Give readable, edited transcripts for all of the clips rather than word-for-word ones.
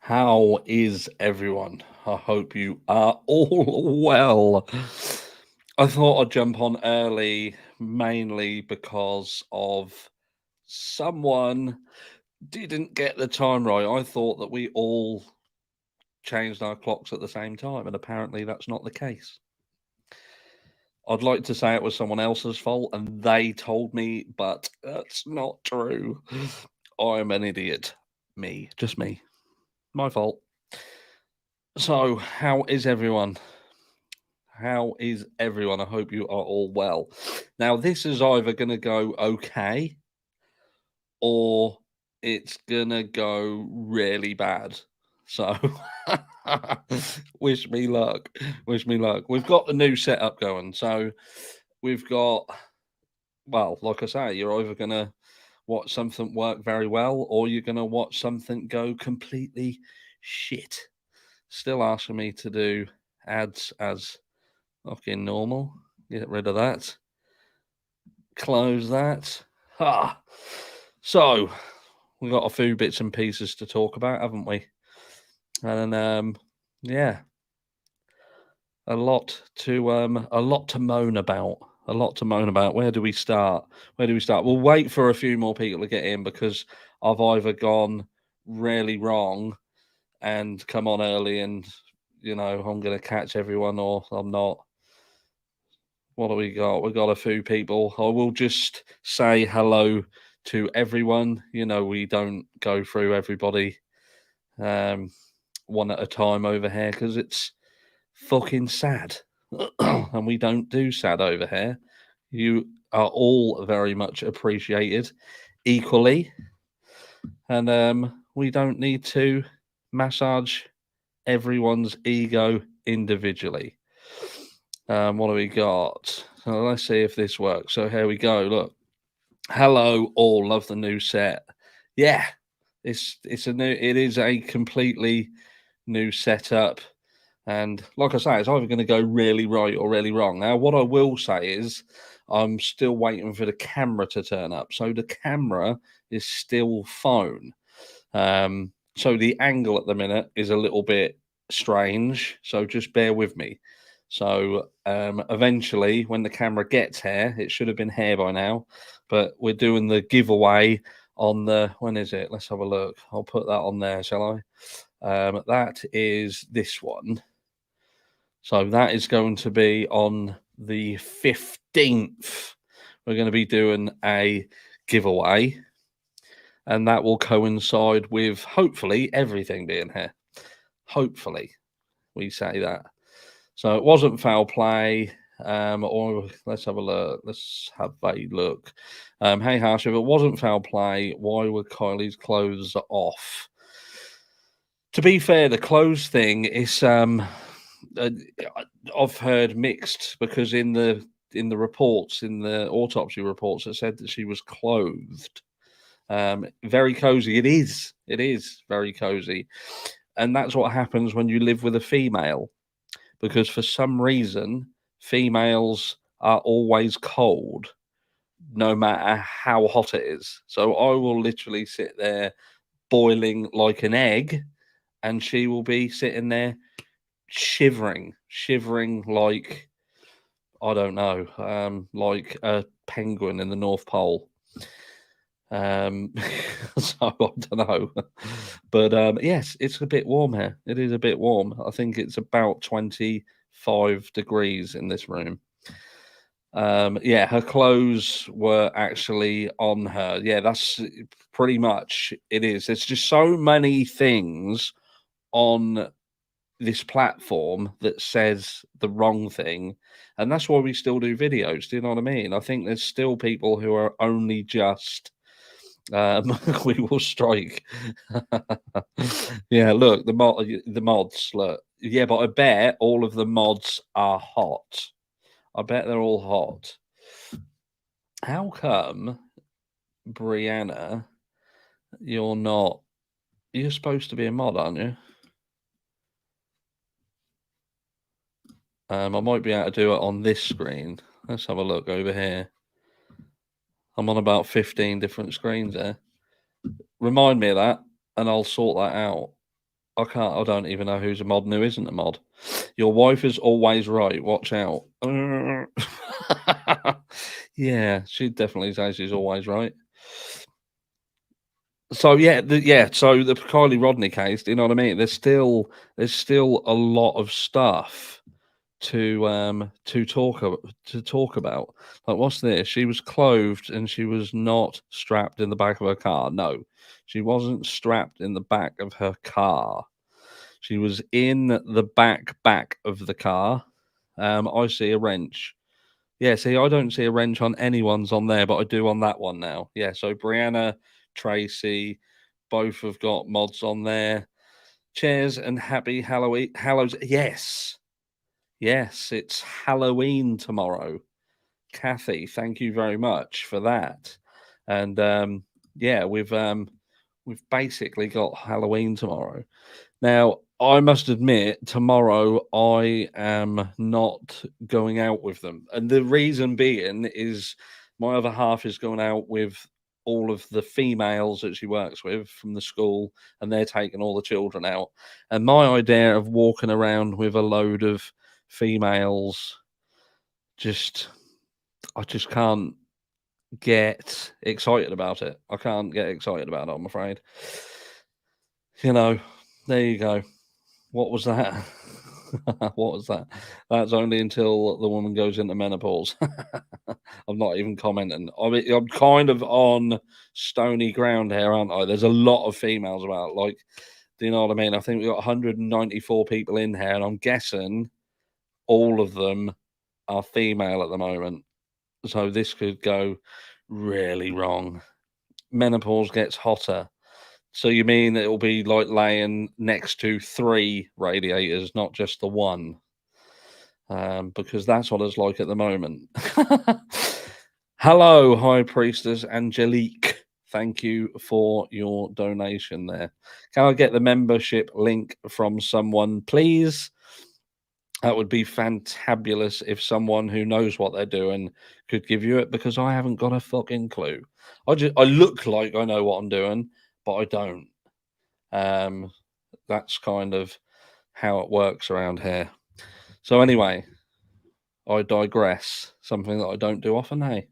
How is everyone? I hope you are all well. I thought I'd jump on early mainly because of someone didn't get the time right. I thought that we all changed our clocks at the same time, and apparently that's not the case. I'd like to say it was someone else's fault and they told me, but that's not true. I'm an idiot. Me, just me. My fault. So, how is everyone? How is everyone? I hope you are all well. Now, this is either going to go okay or it's going to go really bad. So, wish me luck. Wish me luck. We've got the new setup going. So, we've got, well, like I say, you're either going to watch something work very well or you're going to watch something go completely shit. Still asking me to do ads as fucking normal. Get rid of that. Close that. Ah. So we've got a few bits and pieces to talk about, haven't we? And yeah, a lot to moan about. A lot to moan about. Where do we start? Where do we start? We'll wait for a few more people to get in because I've either gone really wrong and come on early and I'm gonna catch everyone or I'm not. What do we got? We've got a few people. I will just say hello to everyone. We don't go through everybody um, one at a time over here because it's fucking sad. And we don't do sad over here. You are all very much appreciated equally. And we don't need to massage everyone's ego individually. What do we got? So let's see if this works. So here we go. Look, hello all. Love the new set. Yeah, it is a completely new setup, and like I say, it's either going to go really right or really wrong. Now, what I will say is, I'm still waiting for the camera to turn up. So the camera is still phone. So the angle at the minute is a little bit strange. So just bear with me. So eventually, when the camera gets here, it should have been here by now, but we're doing the giveaway on the, when is it? Let's have a look. I'll put that on there, shall I? That is this one. So that is going to be on the 15th. We're going to be doing a giveaway, and that will coincide with hopefully everything being here. Hopefully, we say that. So it wasn't foul play. Or let's have a look. Let's have a look. Hey Harsh, if it wasn't foul play, why were Kylie's clothes off? To be fair, the clothes thing is I've heard mixed because in the reports, in the autopsy reports, it said that she was clothed. Very cozy. It is. It is very cozy, and that's what happens when you live with a female, because for some reason females are always cold no matter how hot it is. So I will literally sit there boiling like an egg and she will be sitting there shivering like, I don't know, like a penguin in the North Pole. So I don't know, but yes, it's a bit warm here. It is a bit warm. I think it's about 25 degrees in this room. Yeah, her clothes were actually on her. Yeah, that's pretty much it is. There's just so many things on this platform that says the wrong thing, and that's why we still do videos. Do you know what I mean? I think there's still people who are only just we will strike. Yeah, look, the mods, look. Yeah, but I bet all of the mods are hot. I bet they're all hot. How come, Brianna, you're not? You're supposed to be a mod, aren't you? I might be able to do it on this screen. Let's have a look over here. I'm on about 15 different screens there. Remind me of that, and I'll sort that out. I can't. I don't even know who's a mod and who isn't a mod. Your wife is always right. Watch out. Yeah, she definitely says she's always right. So yeah, so the Kylie Rodney case, do you know what I mean? There's still a lot of stuff to talk about. Like, what's this? She was clothed and she was not strapped in the back of her car. No, she wasn't strapped in the back of her car. She was in the back of the car. I see a wrench. Yeah, see, I don't see a wrench on anyone's on there, but I do on that one now. Yeah, so Brianna, Tracy, both have got mods on there. Cheers and happy Halloween. Hallows. Yes. Yes, it's Halloween tomorrow. Kathy, thank you very much for that. And yeah, we've basically got Halloween tomorrow. Now, I must admit, tomorrow I am not going out with them. And the reason being is my other half is going out with all of the females that she works with from the school, and they're taking all the children out. And my idea of walking around with a load of females, I just can't get excited about it. I can't get excited about it, I'm afraid. You know, there you go. What was that? What was that? That's only until the woman goes into menopause. I'm not even commenting. I mean, I'm kind of on stony ground here, aren't I? There's a lot of females about. Like, do you know what I mean? I think we've got 194 people in here, and I'm guessing all of them are female at the moment. So this could go really wrong. Menopause gets hotter. So you mean it'll be like laying next to 3 radiators, not just the one? Because that's what it's like at the moment. Hello, High Priestess Angelique. Thank you for your donation there. Can I get the membership link from someone, please? That would be fantabulous if someone who knows what they're doing could give you it, because I haven't got a fucking clue. I look like I know what I'm doing, but I don't. That's kind of how it works around here. So anyway, I digress. Something that I don't do often, hey.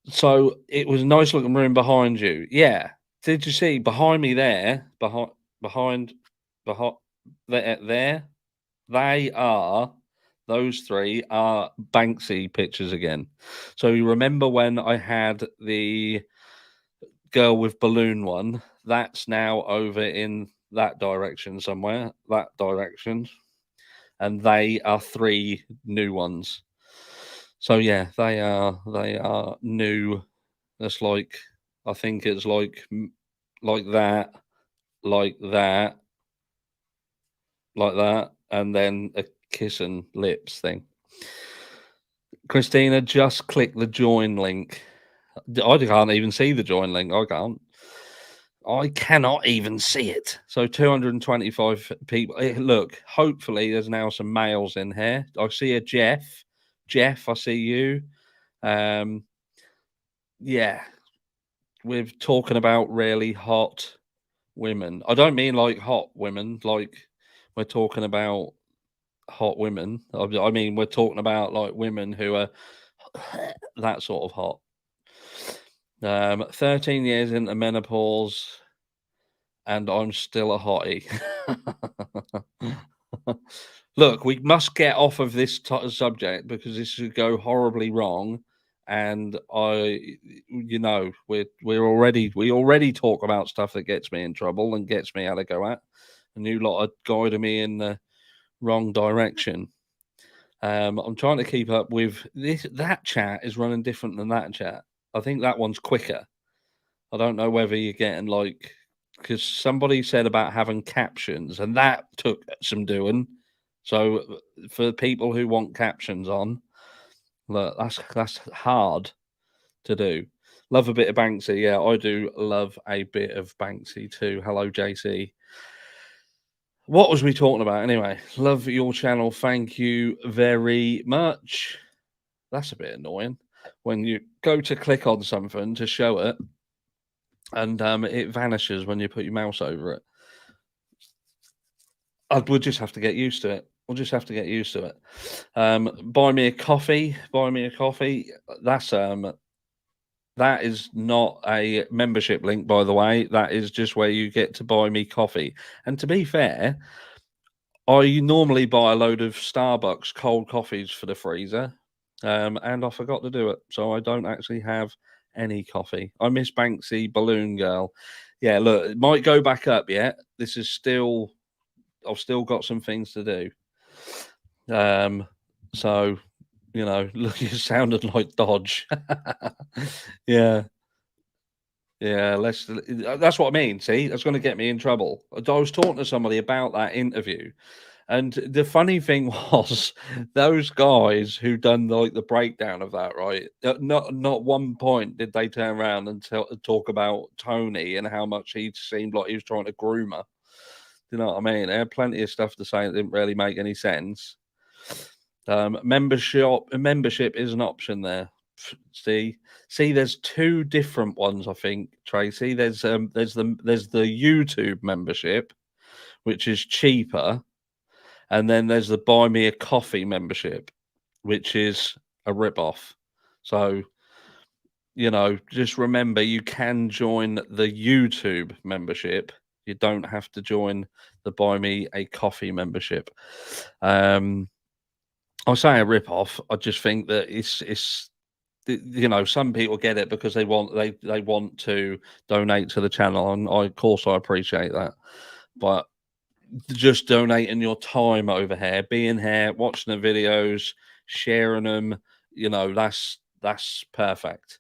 So it was a nice looking room behind you. Yeah. Did you see behind me there? Behind there? They are those 3 are Banksy pictures again. So you remember when I had the girl with balloon one? That's now over in that direction somewhere. That direction. And they are 3 new ones. So yeah, they are new. That's like, I think it's like that, like that, like that, and then a kissing lips thing. Christina, just click the join link. I can't even see the join link. I can't. I cannot even see it. So 225 people. Look, hopefully there's now some males in here. I see a Jeff. Jeff, I see you. Yeah, we're talking about really hot women. I don't mean like hot women, like we're talking about hot women. I mean, we're talking about like women who are that sort of hot. 13 years into menopause, and I'm still a hottie. Look, we must get off of this subject because this could go horribly wrong. And we already talk about stuff that gets me in trouble and gets me out of go at. And you lot are guiding me in the wrong direction. I'm trying to keep up with this. That chat is running different than that chat. I think that one's quicker. I don't know whether you're getting like, because somebody said about having captions, and that took some doing. So for people who want captions on, look, that's hard to do. Love a bit of Banksy. Yeah, I do love a bit of Banksy too. Hello, JC. What was we talking about anyway? Love your channel. Thank you very much. That's a bit annoying when you go to click on something to show it, and it vanishes when you put your mouse over it. We'll just have to get used to it. We'll just have to get used to it. Buy me a coffee. Buy me a coffee. That is not a membership link, by the way. That is just where you get to buy me coffee. And to be fair, I normally buy a load of Starbucks cold coffees for the freezer, and I forgot to do it, so I don't actually have any coffee. I miss Banksy Balloon Girl. Yeah, look, it might go back up yet. This is still, I've still got some things to do. So look, you sounded like Dodge. Yeah, yeah. That's what I mean. See, that's going to get me in trouble. I was talking to somebody about that interview, and the funny thing was, those guys who done like the breakdown of that, right? Not one point did they turn around and talk about Tony and how much he seemed like he was trying to groom her. Do you know what I mean? They had plenty of stuff to say that didn't really make any sense. Membership is an option there. See, there's two different ones, I think, Tracy. There's the YouTube membership, which is cheaper, and then there's the Buy Me a Coffee membership, which is a rip-off. So, just remember you can join the YouTube membership. You don't have to join the Buy Me a Coffee membership. I say a rip-off. I just think that it's some people get it because they want to donate to the channel, and of course I appreciate that. But just donating your time over here, being here, watching the videos, sharing them, that's perfect.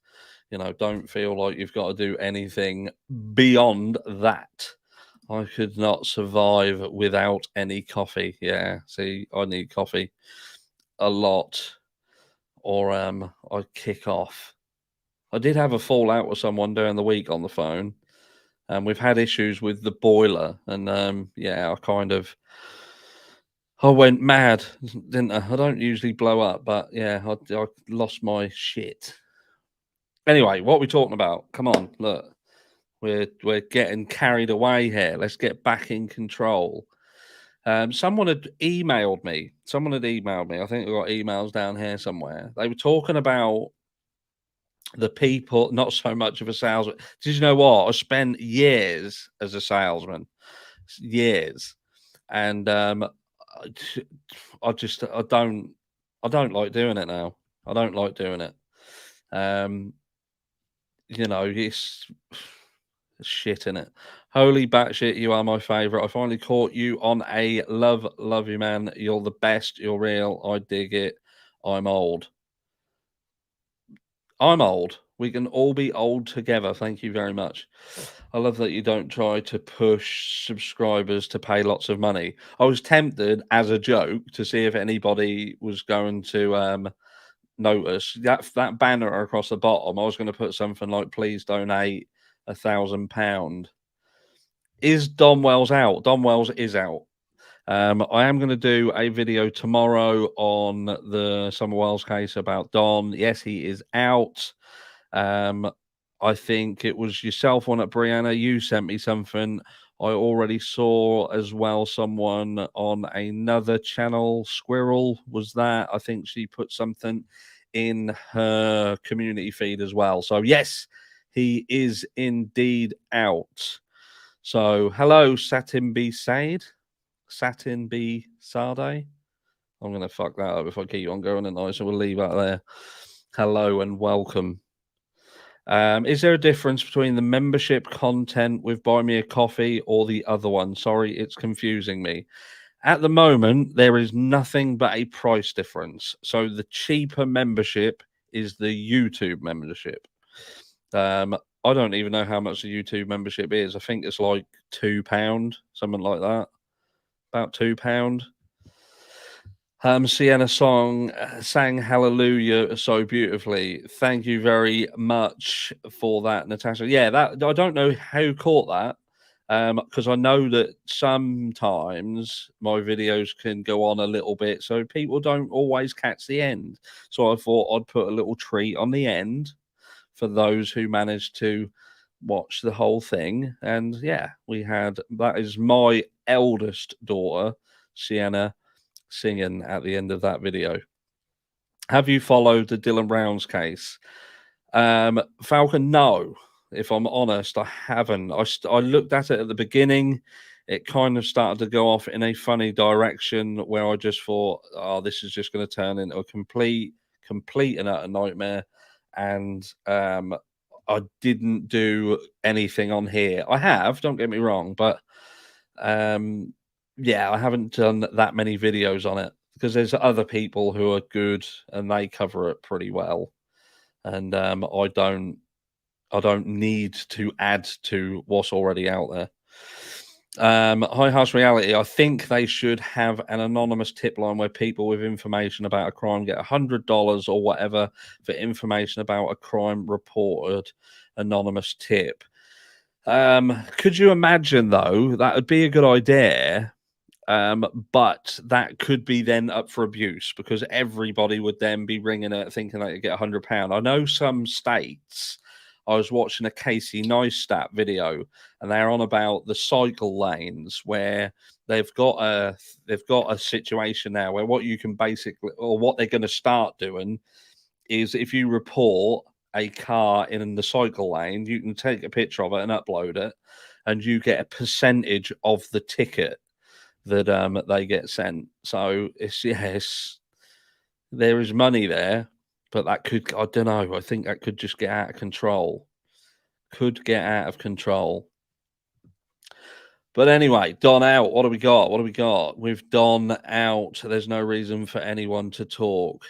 Don't feel like you've got to do anything beyond that. I could not survive without any coffee. Yeah, see, I need coffee a lot, or I'd kick off. I did have a fallout with someone during the week on the phone, and we've had issues with the boiler, and yeah, I went mad, didn't I? I don't usually blow up, but yeah, I lost my shit. Anyway, what are we talking about? Come on, look, we're getting carried away here. Let's get back in control. Someone had emailed me. I think we've got emails down here somewhere. They were talking about the people, not so much of a salesman. Did you know what? I spent years as a salesman, years, and I don't like doing it now. I don't like doing it. It's shit in it. Holy batshit, you are my favorite. I finally caught you on a love you, man. You're the best. You're real. I dig it. I'm old. I'm old. We can all be old together. Thank you very much. I love that you don't try to push subscribers to pay lots of money. I was tempted as a joke to see if anybody was going to notice that banner across the bottom. I was going to put something like, please donate £1,000. Is Dom Wells out? Dom Wells is out. I am going to do a video tomorrow on the Summer Wells case about Don. Yes, he is out. I think it was yourself on it, Brianna. You sent me something. I already saw as well someone on another channel. Squirrel was that. I think she put something in her community feed as well. So yes, he is indeed out. So hello, Satin B Sade. Satin B Sade. I'm going to fuck that up if I keep on going tonight, so we'll leave that there. Hello and welcome. Is there a difference between the membership content with Buy Me a Coffee or the other one? Sorry, it's confusing me. At the moment, there is nothing but a price difference. So the cheaper membership is the YouTube membership. I don't even know how much the YouTube membership is. I think it's like £2, something like that. About £2. Sienna sang Hallelujah so beautifully. Thank you very much for that, Natasha. Yeah, that I don't know who caught that. Because I know that sometimes my videos can go on a little bit, so people don't always catch the end. So I thought I'd put a little treat on the end for those who managed to watched the whole thing, and yeah, that is my eldest daughter, Sienna, singing at the end of that video. Have you followed the Dylan Brown's case? Falcon, no. If I'm honest, I haven't. I looked at it at the beginning. It kind of started to go off in a funny direction where I just thought, oh, this is just going to turn into a complete and utter nightmare. And I didn't do anything on here. I have, don't get me wrong, but yeah, I haven't done that many videos on it because there's other people who are good and they cover it pretty well. And I don't need to add to what's already out there. Hi, Harsh Reality. I think they should have an anonymous tip line where people with information about a crime get $100 or whatever for information about a crime reported. Anonymous tip. Could you imagine though? That would be a good idea. But that could be then up for abuse because everybody would then be ringing it thinking they could get £100. I know some states. I was watching a Casey Neistat video, and they're on about the cycle lanes where they've got a situation now where what you can basically, or what they're going to start doing, is if you report a car in the cycle lane, you can take a picture of it and upload it, and you get a percentage of the ticket that they get sent. So yes, there is money there, but that could, I don't know, I think that could just get out of control. Could get out of control. But anyway, Don out. What do we got? What do we got? With Don out, there's no reason for anyone to talk.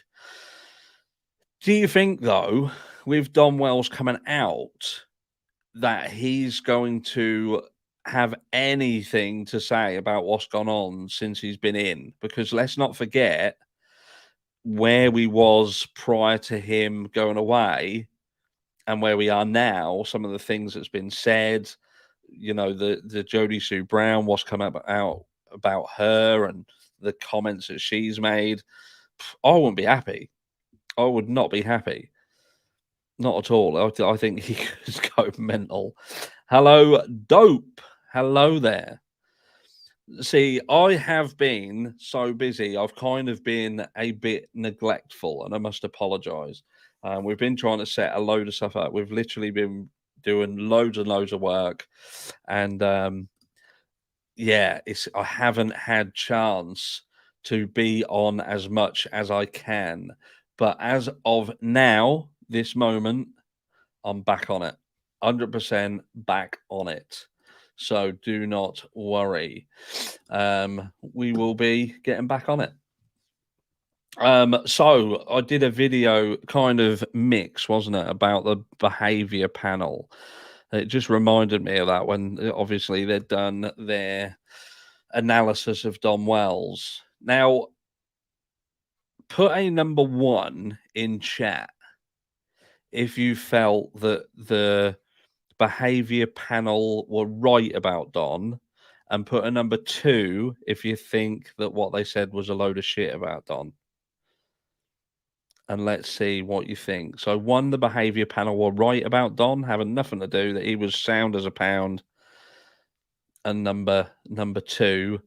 Do you think, though, with Don Wells coming out, that he's going to have anything to say about what's gone on since he's been in? Because let's not forget where we was prior to him going away and where we are now. Some of the things that's been said, you know, the Jodie Sue Brown, what's come out about her and the comments that she's made. I wouldn't be happy. I would not be happy. Not at all. I think he could go mental. Hello, Dope. Hello there. See, I have been so busy. I've kind of been a bit neglectful, and I must apologize. We've been trying to set a load of stuff up. We've literally been doing loads and loads of work, and yeah, I haven't had chance to be on as much as I can. But as of now, this moment, I'm back on it. 100% back on it. So do not worry. We will be getting back on it. So I did a video kind of mix, wasn't it, about the behavior panel. It just reminded me of that when obviously they'd done their analysis of Don Wells. Now, put a number 1 in chat if you felt that the behavior panel were right about Don, and put a number 2 if you think that what they said was a load of shit about Don. And let's see what you think. So 1, the behavior panel were right about Don, having nothing to do, that he was sound as a pound. And number 2,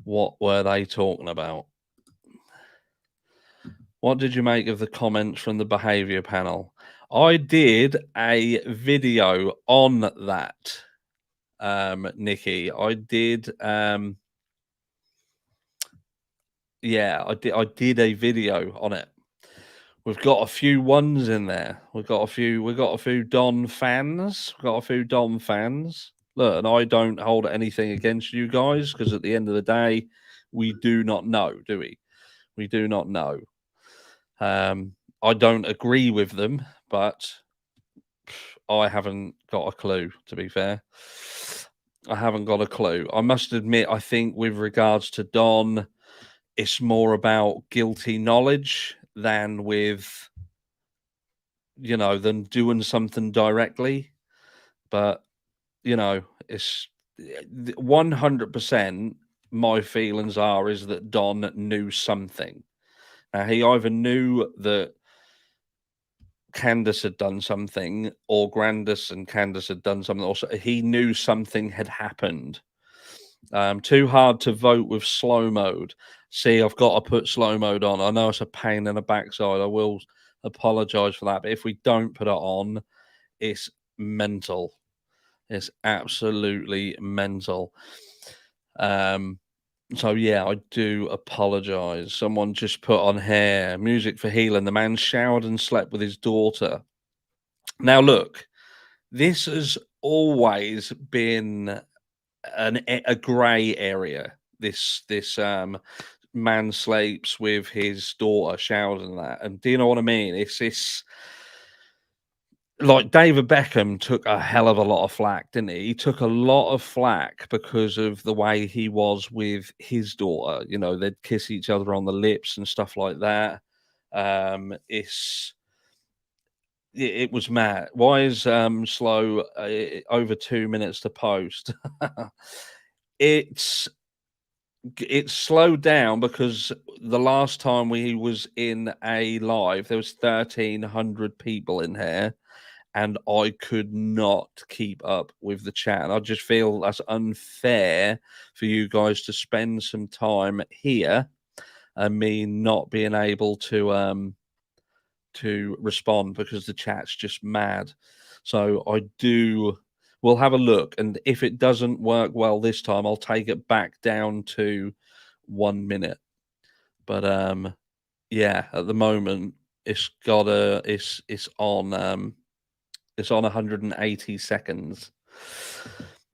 what were they talking about? What did you make of the comments from the behavior panel? I did a video on that, Nikki. I did yeah, I did a video on it. We've got a few ones in there. We've got a few Don fans. Look, and I don't hold anything against you guys because at the end of the day, we do not know, do we? We do not know. I don't agree with them, but I haven't got a clue, to be fair. I haven't got a clue. I must admit, I think with regards to Don, it's more about guilty knowledge than with, you know, than doing something directly. But, you know, it's 100% my feelings is that Don knew something. Now, he either knew that Candace had done something, or Grandis and Candace had done something, or he knew something had happened. Too hard to vote with slow mode. See, I've got to put slow mode on. I know it's a pain in the backside. I will apologize for that. But if we don't put it on, it's mental. It's absolutely mental. So yeah, I do apologize. Someone just put on here music for healing. The man showered and slept with his daughter. Now look, this has always been a grey area. This man sleeps with his daughter, showers and that. And do you know what I mean? It's this, like, David Beckham took a hell of a lot of flack, didn't he? He took a lot of flack because of the way he was with his daughter. You know, they'd kiss each other on the lips and stuff like that. It was mad. Why is slow over 2 minutes to post? it's it's slowed down because the last time we was in a live, there was 1,300 people in here, and I could not keep up with the chat. And I just feel that's unfair for you guys to spend some time here and me not being able to respond because the chat's just mad. So we'll have a look, and if it doesn't work well this time, I'll take it back down to 1 minute. But yeah, at the moment it's got it's on 180 seconds.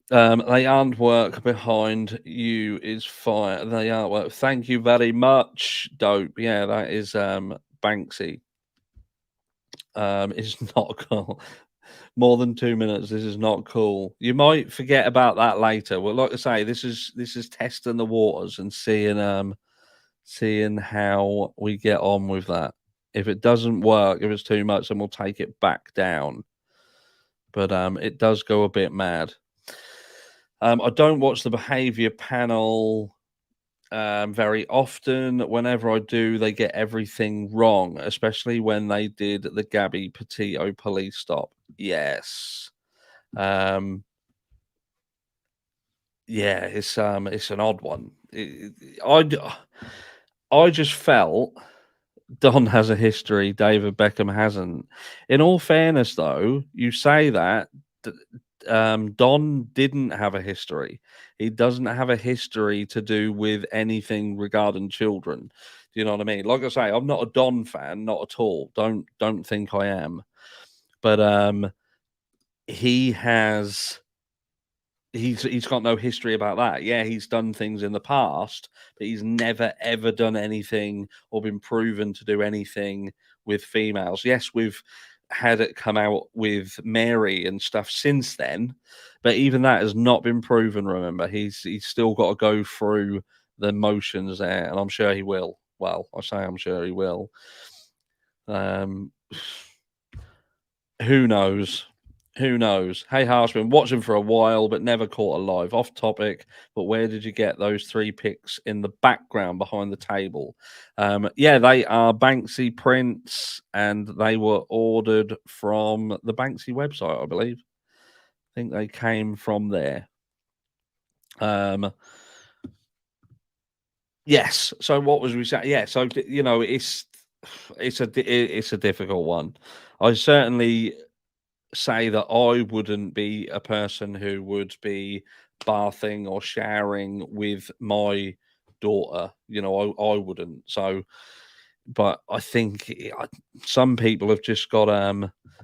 They aren't work behind you is fine. They aren't work. Thank you very much, dope. Yeah, that is Banksy. It's not cool. More than 2 minutes. This is not cool. You might forget about that later. Well, like I say, this is testing the waters and seeing how we get on with that. If it doesn't work, if it's too much, then we'll take it back down. But it does go a bit mad. I don't watch the behavior panel very often. Whenever I do, they get everything wrong, especially when they did the Gabby Petito police stop. Yes. Yeah, it's an odd one. I just felt Don has a history, David Beckham hasn't. In all fairness, though, you say that Don didn't have a history. He doesn't have a history to do with anything regarding children. Do you know what I mean? Like I say, I'm not a Don fan, not at all. Don't think I am. But he has he's got no history about that. Yeah, he's done things in the past, but he's never ever done anything or been proven to do anything with females. Yes, we've had it come out with Mary and stuff since then, but even that has not been proven. Remember, he's still got to go through the motions there, and I'm sure he will. Well, I say I'm sure he will. Who knows? Who knows? Hey, Harsh, been watching for a while, but never caught a live. Off topic, but where did you get those 3 pics in the background behind the table? Yeah, they are Banksy prints, and they were ordered from the Banksy website, I believe. I think they came from there. Yes. So what was we saying? Yeah. So you know, it's a difficult one. I certainly say that I wouldn't be a person who would be bathing or showering with my daughter. You know, I wouldn't. So, but I think some people have just got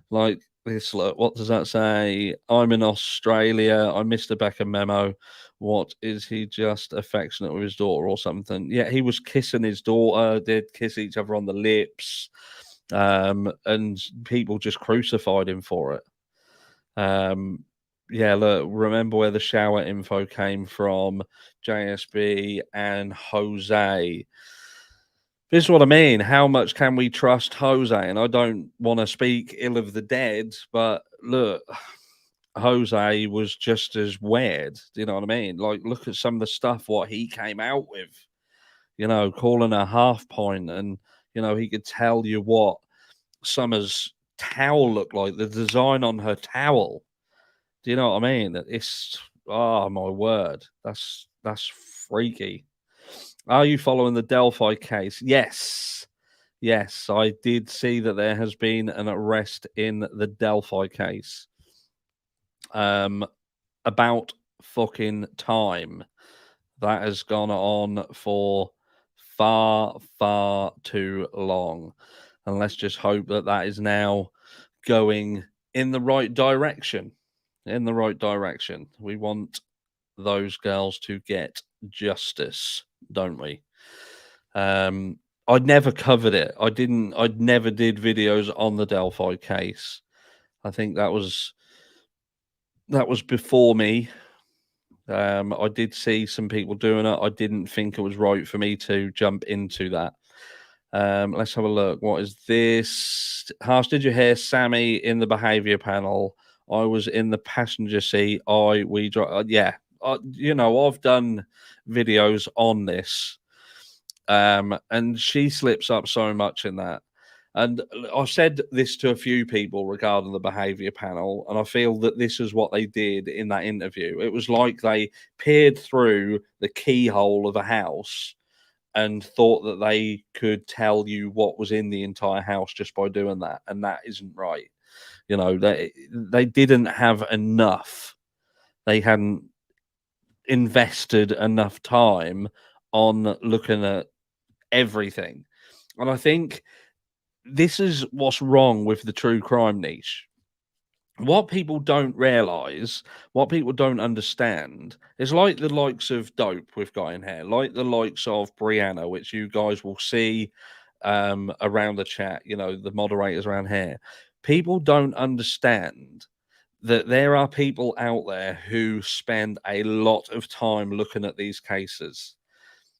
like this. Look, what does that say? I'm in Australia. I missed the Beckham memo. What is he just affectionate with his daughter or something? Yeah, he was kissing his daughter. Did kiss each other on the lips. And people just crucified him for it. Yeah, look, remember where the shower info came from, JSB and Jose. This is what I mean. How much can we trust Jose? And I don't want to speak ill of the dead, but look, Jose was just as weird. Do you know what I mean? Like, look at some of the stuff what he came out with. You know, calling a half point, and you know he could tell you what Summer's towel look like? The design on her towel. Do you know what I mean? It's oh my word, that's freaky. Are you following the Delphi case? Yes. Yes, I did see that there has been an arrest in the Delphi case. About fucking time. That has gone on for far, far too long. And let's just hope that that is now going in the right direction. In the right direction. We want those girls to get justice, don't we? I'd never covered it. I'd never did videos on the Delphi case. I think that was before me. I did see some people doing it. I didn't think it was right for me to jump into that. Let's have a look. What is this? Harsh, did you hear Sammy in the behavior panel? I was in the passenger seat. Yeah. You know, I've done videos on this. And she slips up so much in that. And I've said this to a few people regarding the behavior panel, and I feel that this is what they did in that interview. It was like they peered through the keyhole of a house and thought that they could tell you what was in the entire house just by doing that, and that isn't right. You know, they didn't have enough. They hadn't invested enough time on looking at everything. And I think this is what's wrong with the true crime niche. What people don't realize, what people don't understand, is like the likes of Dope we've got in here, like the likes of Brianna, which you guys will see around the chat, you know, the moderators around here. People don't understand that there are people out there who spend a lot of time looking at these cases.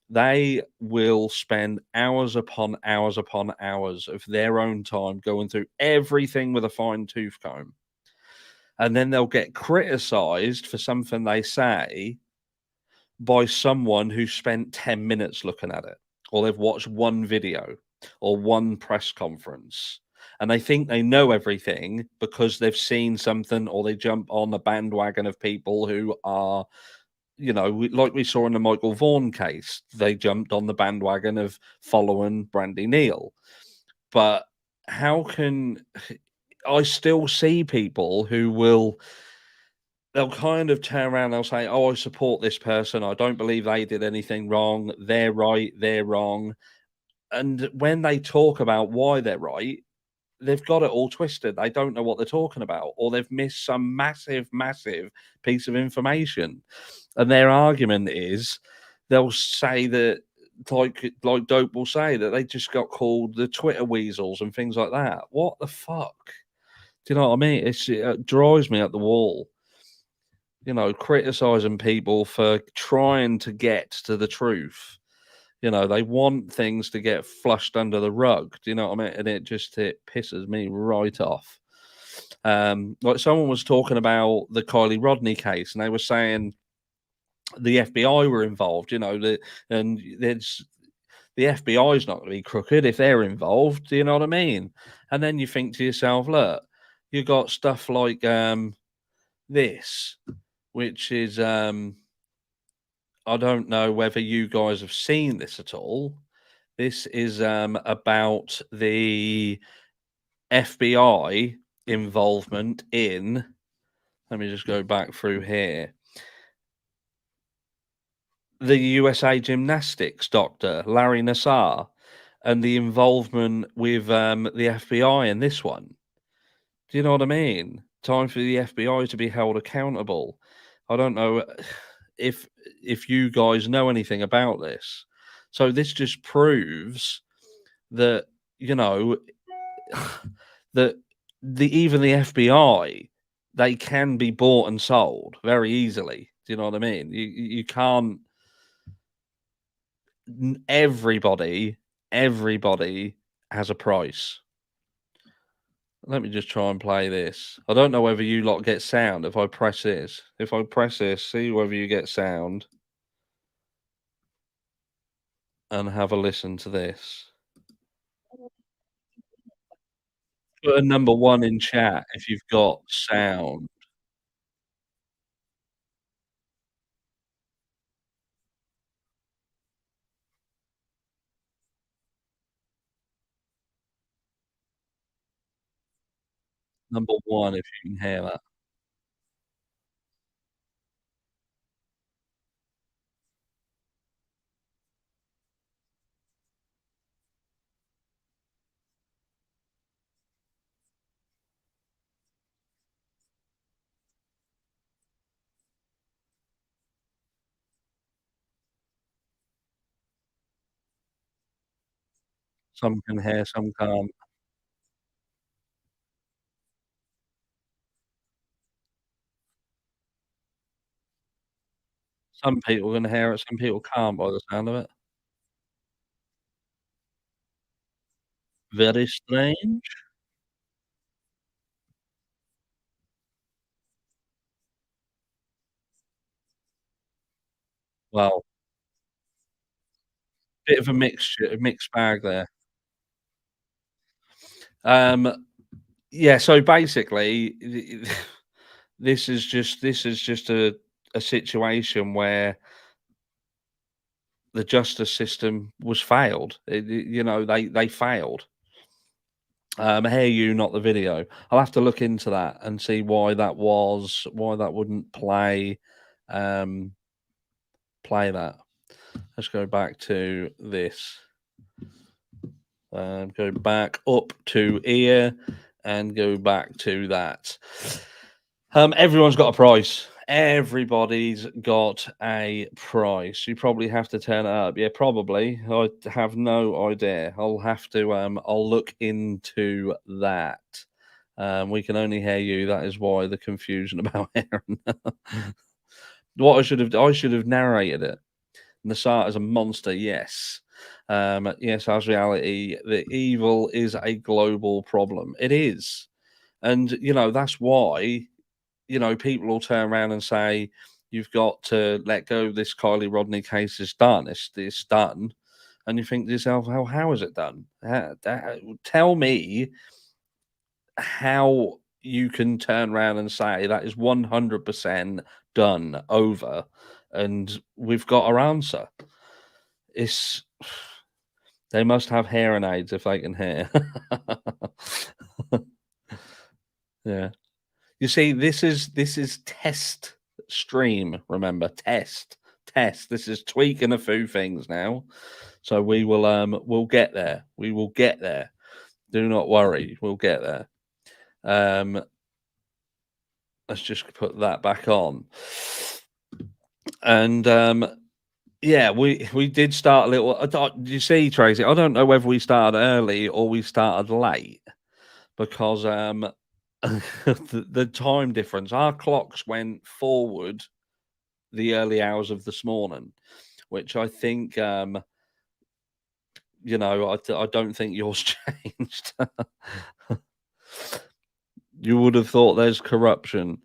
They will spend hours upon hours of their own time going through everything with a fine tooth comb. And then they'll get criticized for something they say by someone who spent 10 minutes looking at it, or they've watched one video or one press conference. And they think they know everything because they've seen something, or they jump on the bandwagon of people who are, you know, like we saw in the Michael Vaughan case, they jumped on the bandwagon of following Brandy Neal. But how can I still see people who they'll kind of turn around, they'll say, oh, I support this person. I don't believe they did anything wrong. They're right. They're wrong. And when they talk about why they're right, they've got it all twisted. They don't know what they're talking about, or they've missed some massive, massive piece of information. And their argument is they'll say that, like Dope will say, that they just got called the Twitter weasels and things like that. What the fuck? Do you know what I mean? It drives me up the wall. You know, criticizing people for trying to get to the truth. You know, they want things to get flushed under the rug. Do you know what I mean? And it pisses me right off. Like someone was talking about the Kylie Rodney case, and they were saying the FBI were involved. You know, and there's the FBI is not going to be crooked if they're involved. Do you know what I mean? And then you think to yourself, look, you got stuff like this, which is I don't know whether you guys have seen this at all. This is about the FBI involvement in. Let me just go back through here. The USA Gymnastics doctor, Larry Nassar, and the involvement with the FBI in this one. Do you know what I mean? Time for the FBI to be held accountable. I don't know if you guys know anything about this. So this just proves that, you know, that even the FBI, they can be bought and sold very easily. Do you know what I mean? You can't. Everybody has a price. Let me just try and play this. I don't know whether you lot get sound if I press this. If I press this, see whether you get sound. And have a listen to this. Put a number 1 in chat if you've got sound. Number 1 if you can hear that. Some can hear, some can't. Some people can hear it, some people can't by the sound of it. Very strange. Well, bit of a mixed bag there. Um, yeah, so basically, this is just a situation where the justice system was failed. They failed. Hear you, not the video. I'll have to look into that and see why that wouldn't um, play that. Let's go back to this. Go back up to here and go back to that. Everyone's got a price. Everybody's got a price. You probably have to turn it up. Yeah, probably. I have no idea. I'll look into that. We can only hear you. That is why the confusion about hearing. I should have narrated it. Nasar is a monster, yes. Yes, as reality, the evil is a global problem. It is. And, that's why, people will turn around and say, you've got to let go of this Kylie Rodney case is done. It's done. And you think to yourself, how is it done? Tell me how you can turn around and say that is 100% done, over, and we've got our answer. It's they must have hearing aids if they can hear. Yeah. You see, this is test stream. Remember, test. This is tweaking a few things now, so we'll get there. We will get there. Do not worry, we'll get there. Um, let's just put that back on, and yeah, we did start a little. You see, Tracy, I don't know whether we started early or we started late because the time difference. Our clocks went forward the early hours of this morning, which I think I don't think yours changed. You would have thought there's corruption.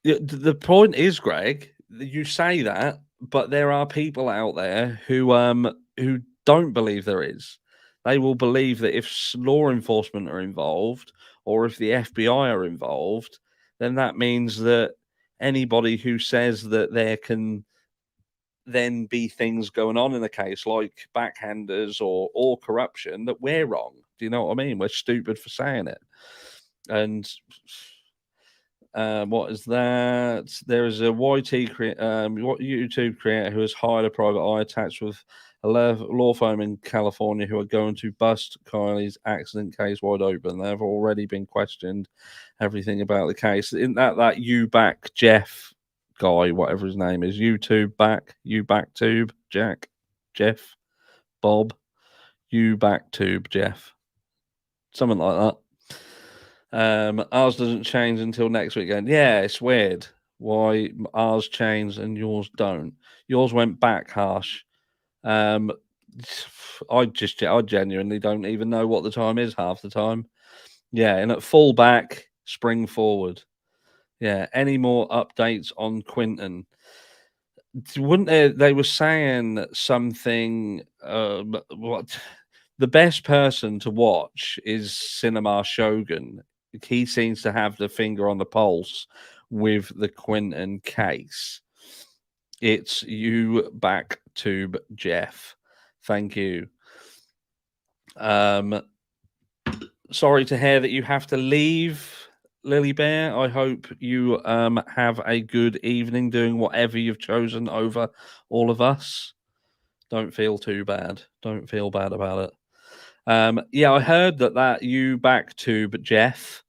The point is, Greg, you say that, but there are people out there who don't believe there is. They will believe that if law enforcement are involved or if the FBI are involved, then that means that anybody who says that there can then be things going on in the case like backhanders or corruption, that we're wrong. Do you know what I mean? We're stupid for saying it. And what is that? There is a YouTube creator who has hired a private eye attached with a law firm in California who are going to bust Kylie's accident case wide open. They've already been questioned, everything about the case. Isn't that you back Jeff guy, whatever his name is? You back tube Jack, Jeff, Bob, you back tube Jeff, something like that. Ours doesn't change until next weekend. Yeah, it's weird why ours changed and yours don't. Yours went back harsh. Um, I genuinely don't even know what the time is half the time. Yeah, and at full back, spring forward. Yeah, any more updates on Quinton? Wouldn't they? They were saying something. What? the best person to watch is Cinema Shogun. He seems to have the finger on the pulse with the Quentin case. It's you back tube, Jeff. Thank you. Sorry to hear that you have to leave, Lily Bear. I hope you have a good evening doing whatever you've chosen over all of us. Don't feel too bad. Don't feel bad about it. Yeah, I heard that you back tube, Jeff.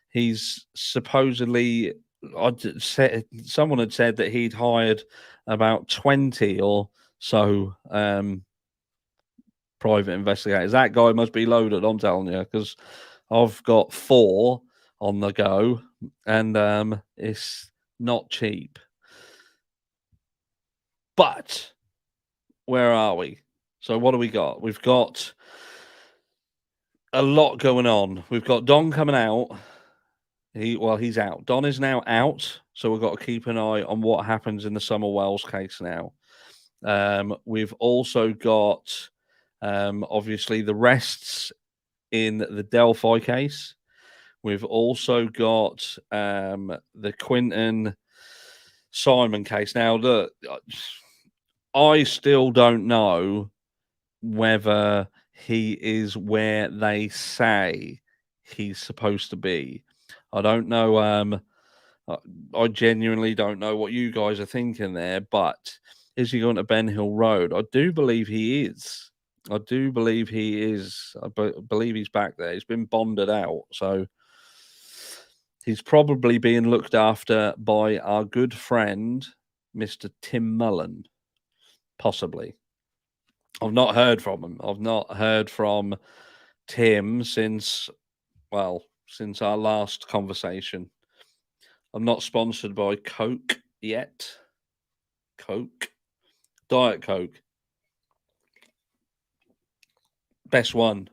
He's supposedly, someone had said that he'd hired about 20 or so private investigators. That guy must be loaded, I'm telling you, because I've got 4 on the go, and it's not cheap. But where are we? So what do we got? We've got a lot going on. We've got Don coming out. He's out. Don is now out, so we've got to keep an eye on what happens in the Summer Wells case now. We've also got obviously the rests in the Delphi case. We've also got the Quentin Simon case. Now, look, I still don't know whether he is where they say he's supposed to be. I don't know. I genuinely don't know what you guys are thinking there, but is he going to Ben Hill Road? I do believe he is. I do believe he is. I believe he's back there. He's been bonded out, so he's probably being looked after by our good friend, Mr. Tim Mullen, possibly. I've not heard from him. I've not heard from Tim since our last conversation. I'm not sponsored by Coke yet. Coke. Diet Coke. Best one.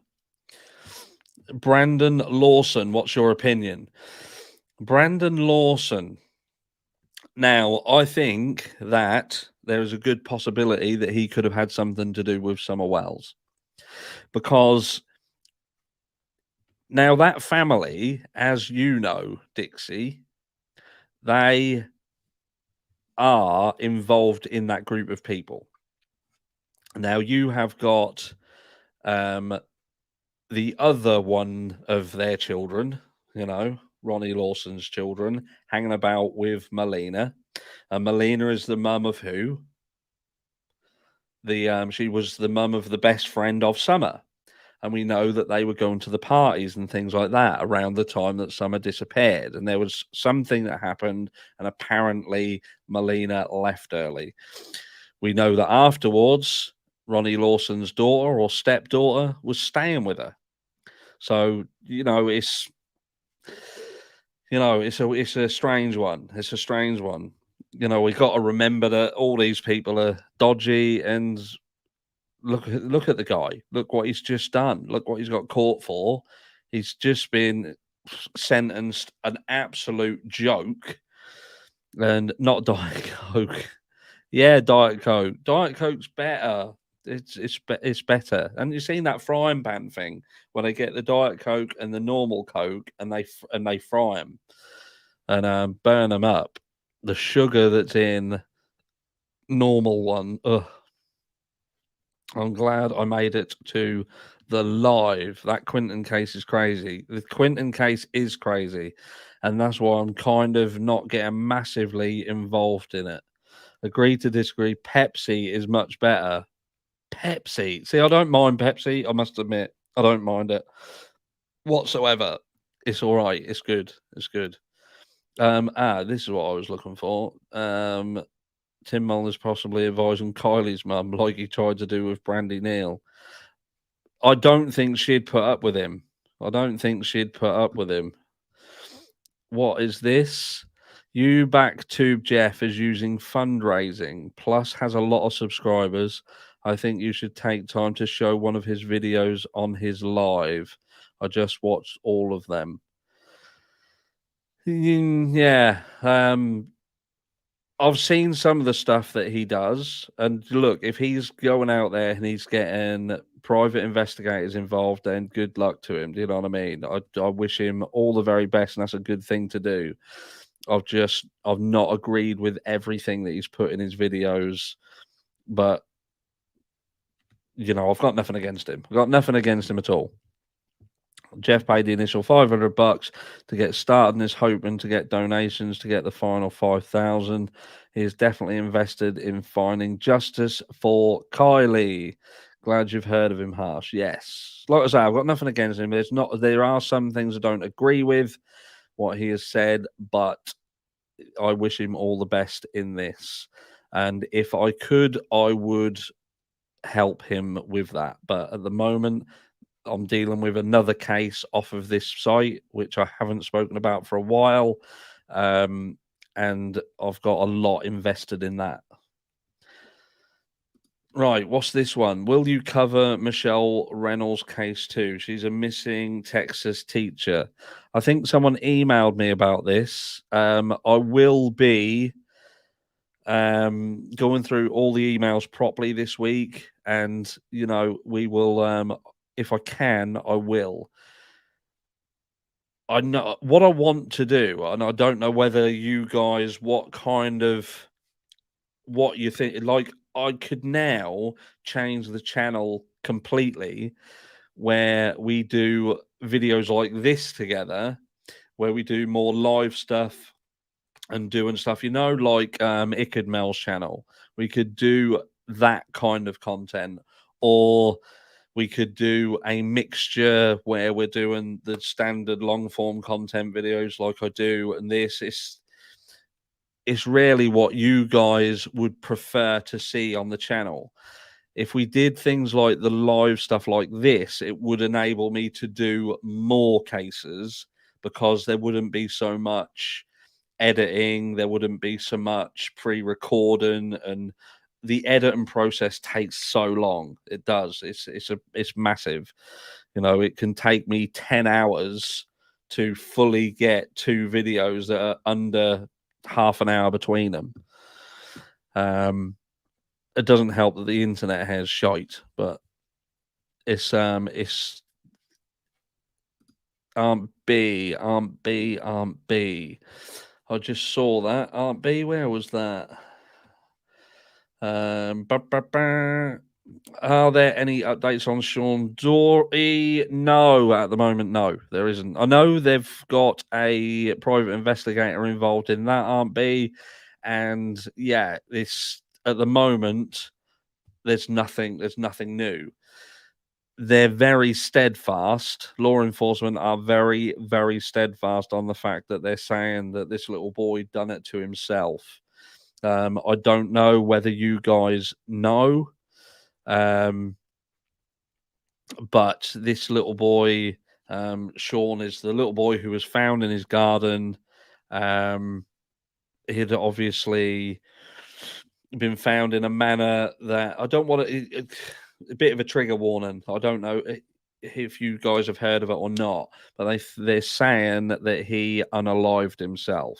Brandon Lawson, what's your opinion? Brandon Lawson. Now, I think that there is a good possibility that he could have had something to do with Summer Wells. Because now that family, as you know, Dixie, they are involved in that group of people. Now, you have got the other one of their children, Ronnie Lawson's children, hanging about with Melina. And Melina is the mum of who? She was the mum of the best friend of Summer. And we know that they were going to the parties and things like that around the time that Summer disappeared. And there was something that happened, and apparently Melina left early. We know that afterwards, Ronnie Lawson's daughter or stepdaughter was staying with her. So, it's a strange one. It's a strange one. We've got to remember that all these people are dodgy, and look at the guy. Look what he's just done. Look what he's got caught for. He's just been sentenced an absolute joke, and not Diet Coke. Yeah, Diet Coke. Diet Coke's better. It's better. And you've seen that frying pan thing where they get the Diet Coke and the normal Coke and they fry them and burn them up. The sugar that's in normal one. Ugh. I'm glad I made it to the live. That Quentin case is crazy. The Quentin case is crazy, and that's why I'm kind of not getting massively involved in it. Agree to disagree. Pepsi is much better. Pepsi. See, I don't mind Pepsi. I must admit, I don't mind it whatsoever. It's all right. It's good. It's good. This is what I was looking for. Tim Mullen is possibly advising Kylie's mum, like he tried to do with Brandy Neal. I don't think she'd put up with him. What is this? You back Tube Jeff is using fundraising, plus has a lot of subscribers. I think you should take time to show one of his videos on his live. I just watched all of them. Yeah. I've seen some of the stuff that he does, and look, if he's going out there and he's getting private investigators involved, then good luck to him. Do you know what I mean? I wish him all the very best, and that's a good thing to do. I've not agreed with everything that he's put in his videos, but I've got nothing against him. I've got nothing against him at all. Jeff paid the initial $500 to get started and is hoping to get donations to get the final 5,000. He is definitely invested in finding justice for Kylie. Glad you've heard of him, Harsh. Yes. Like I say, I've got nothing against him. There are some things I don't agree with what he has said, but I wish him all the best in this. And if I could, I would help him with that. But at the moment, I'm dealing with another case off of this site, which I haven't spoken about for a while. And I've got a lot invested in that. Right, what's this one? Will you cover Michelle Reynolds' case too? She's a missing Texas teacher. I think someone emailed me about this. I will be going through all the emails properly this week, and we will. If I can, I will. I know what I want to do, and I don't know whether you guys, what you think. Like, I could now change the channel completely, where we do videos like this together, where we do more live stuff and doing stuff. Like Iked Mel's channel. We could do that kind of content, or we could do a mixture where we're doing the standard long form content videos like I do, and this is it's really what you guys would prefer to see on the channel. If we did things like the live stuff like this, it would enable me to do more cases because there wouldn't be so much editing, there wouldn't be so much pre-recording, and the editing process takes so long. It does. It's massive. It can take me 10 hours to fully get 2 videos that are under half an hour between them. It doesn't help that the internet has shite, but it's Aunt B. I just saw that. Aunt B, where was that? Are there any updates on Sean Dory? No, at the moment, no, there isn't. I know they've got a private investigator involved in that, Aunt B, and yeah, this at the moment, there's nothing new. They're very steadfast. Law enforcement are very, very steadfast on the fact that they're saying that this little boy done it to himself. I don't know whether you guys know, but this little boy, Sean, is the little boy who was found in his garden. He'd obviously been found in a manner that I don't want to. A bit of a trigger warning. I don't know if you guys have heard of it or not, but they're saying that he unalived himself.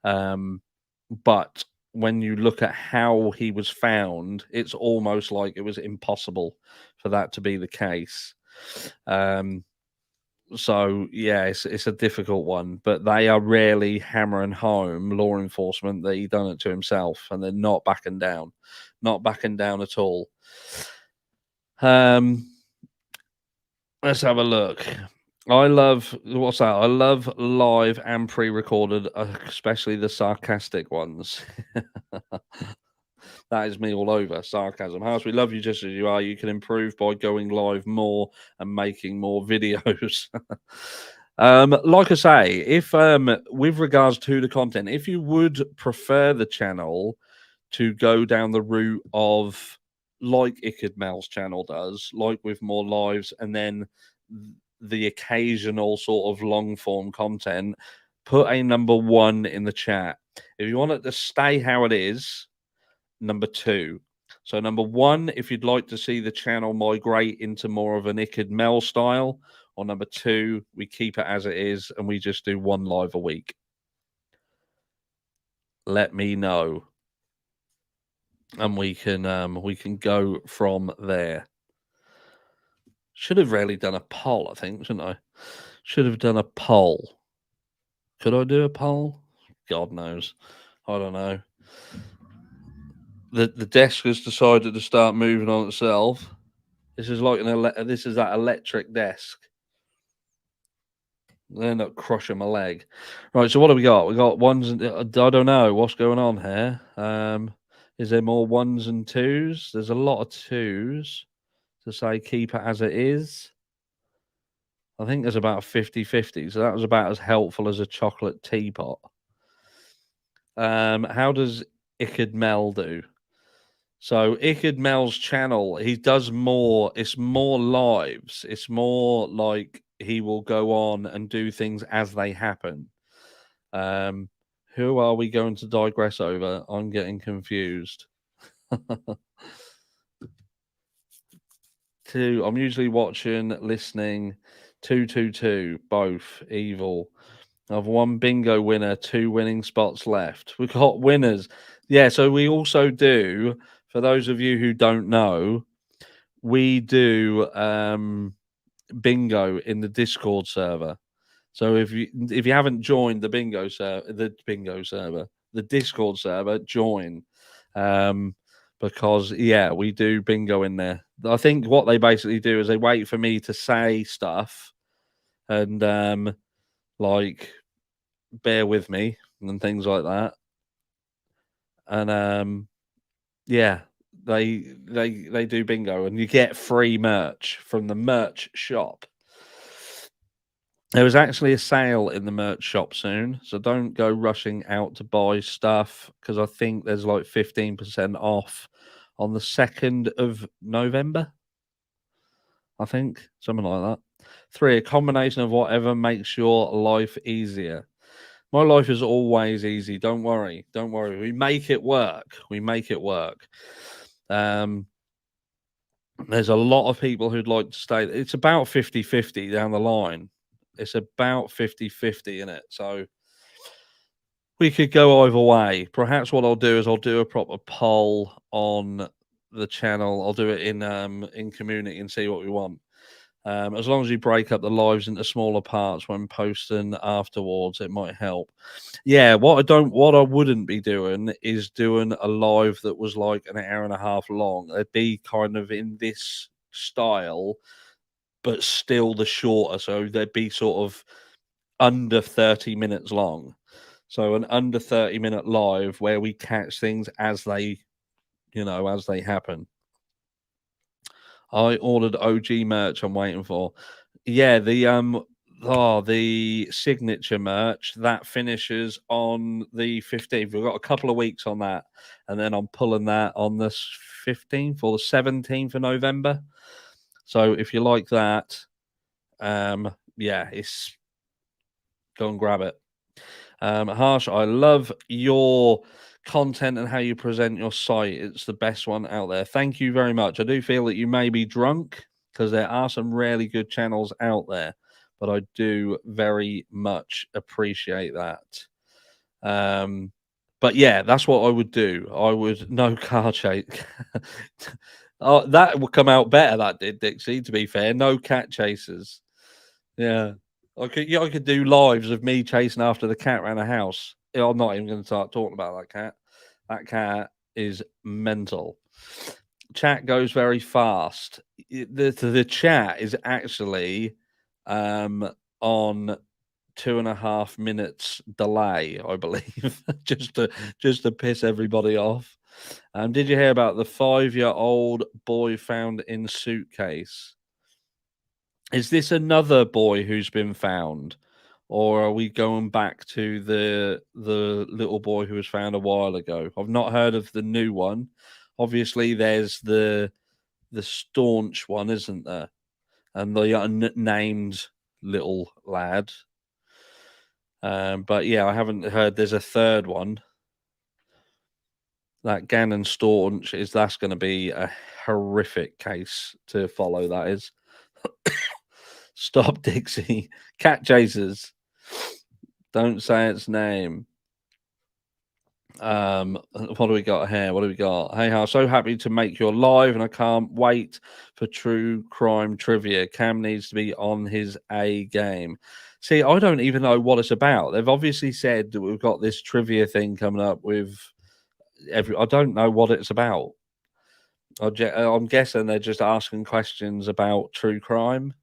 But when you look at how he was found, it's almost like it was impossible for that to be the case. So yeah, it's a difficult one, but they are rarely hammering home, law enforcement, that he done it to himself, and they're not backing down at all. Let's have a look. I love live and pre-recorded, especially the sarcastic ones. That is me all over sarcasm. House, we love you just as you are. You can improve by going live more and making more videos. Like I say, if with regards to the content, if you would prefer the channel to go down the route of like Iked Mel's channel does, like with more lives and then the occasional sort of long form content, put a number 1 in the chat. If you want it to stay how it is, number 2. So number 1, if you'd like to see the channel migrate into more of an Iked Mel style, or number 2, we keep it as it is and we just do 1 live a week. let me know, and we can go from there. Should have really done a poll, I think, shouldn't I? Should have done a poll. Could I do a poll? God knows. I don't know. The desk has decided to start moving on itself. This is like this is that electric desk. They end up crushing my leg. Right, so what do we got? We got ones and I don't know what's going on here. Is there more ones and twos? There's a lot of twos to say keep it as it is. I think there's about 50-50, so that was about as helpful as a chocolate teapot. How does Ickard Mel do? So Ickard Mel's channel, he does more. It's more lives. It's more like he will go on and do things as they happen. Who are we going to digress over? I'm getting confused. I'm usually watching, listening. 222, both evil. I've one bingo winner, 2 winning spots left. We've got winners. Yeah, so we also do, for those of you who don't know, we do bingo in the Discord server. So if you haven't joined the the Discord server, join. Because yeah, we do bingo in there. I think what they basically do is they wait for me to say stuff and like bear with me and things like that. And yeah, they do bingo and you get free merch from the merch shop. There is actually a sale in the merch shop soon, so don't go rushing out to buy stuff because I think there's like 15% off on the 2nd of November. I think something like that. 3, a combination of whatever makes your life easier. My life is always easy. Don't worry. Don't worry. We make it work. We make it work. There's a lot of people who'd like to stay. It's about 50-50 down the line. It's about 50-50 in it. So we could go either way. Perhaps what I'll do is I'll do a proper poll on the channel. I'll do it in community and see what we want. As long as you break up the lives into smaller parts when posting afterwards, it might help. Yeah, what I wouldn't be doing is doing a live that was like an hour and a half long. It'd be kind of in this style, but still the shorter. So they'd be sort of under 30 minutes long. So an under 30-minute live where we catch things as they, as they happen. I ordered OG merch I'm waiting for. Yeah, the signature merch that finishes on the 15th. We've got a couple of weeks on that, and then I'm pulling that on the 15th or the 17th of November. So if you like that, yeah, it's go and grab it. Harsh, I love your content and how you present your site. It's the best one out there. Thank you very much. I do feel that you may be drunk because there are some really good channels out there, but I do very much appreciate that. But yeah, that's what I would do. I would no car chase. Oh, that would come out better. That did, Dixie. To be fair, no cat chasers. Yeah. I could do lives of me chasing after the cat around the house. I'm not even going to start talking about that cat. That cat is mental. Chat goes very fast. The chat is actually on 2.5 minutes delay, I believe, just to piss everybody off. Did you hear about the 5-year-old boy found in suitcase? Is this another boy who's been found, or are we going back to the little boy who was found a while ago? I've not heard of the new one. Obviously, there's the staunch one, isn't there? And the unnamed little lad. But yeah, I haven't heard there's a third one. That Gannon staunch that's going to be a horrific case to follow. That is. Stop, Dixie. Cat chasers. Don't say its name. What do we got here? What do we got? Hey, how so happy to make your live, and I can't wait for true crime trivia. Cam needs to be on his A game. See, I don't even know what it's about. They've obviously said that we've got this trivia thing coming up with I don't know what it's about. I'm guessing they're just asking questions about true crime.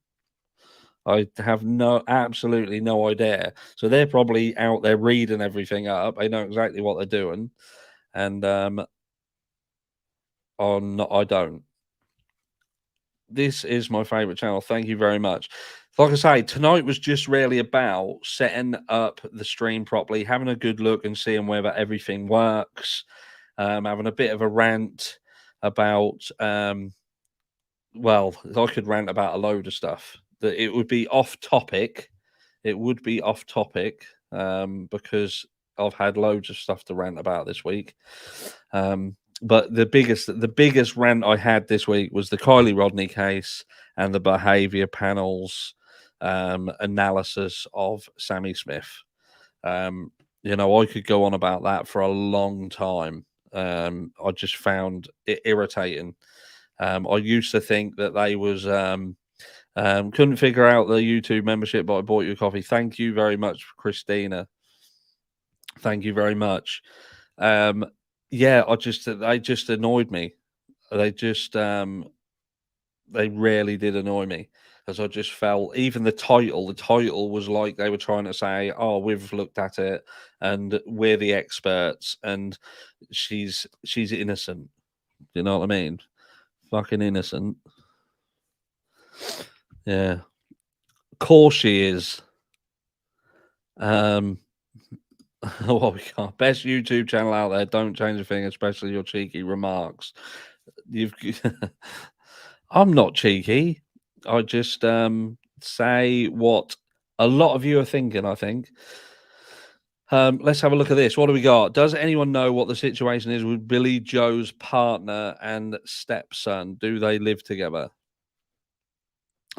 I have absolutely no idea. So they're probably out there reading everything up. They know exactly what they're doing, and I don't. This is my favorite channel. Thank you very much. Like I say, tonight was just really about setting up the stream properly, having a good look and seeing whether everything works. Having a bit of a rant about well, I could rant about a load of stuff. That it would be off topic. It would be off topic because I've had loads of stuff to rant about this week. But the biggest rant I had this week was the Kylie Rodney case and the behaviour panel's analysis of Sammy Smith. I could go on about that for a long time. I just found it irritating. I used to think that they was couldn't figure out the YouTube membership, but I bought you a coffee. Thank you very much, Christina. Thank you very much. Yeah, they just annoyed me. They just they really did annoy me because I just felt even the title was like they were trying to say, "Oh, we've looked at it and we're the experts," and she's innocent. You know what I mean? Fucking innocent. Yeah. Of course she is. What we got? Best YouTube channel out there. Don't change a thing, especially your cheeky remarks. You've I'm not cheeky. I just say what a lot of you are thinking, I think. Let's have a look at this. What do we got? Does anyone know what the situation is with Billy Joe's partner and stepson? Do they live together?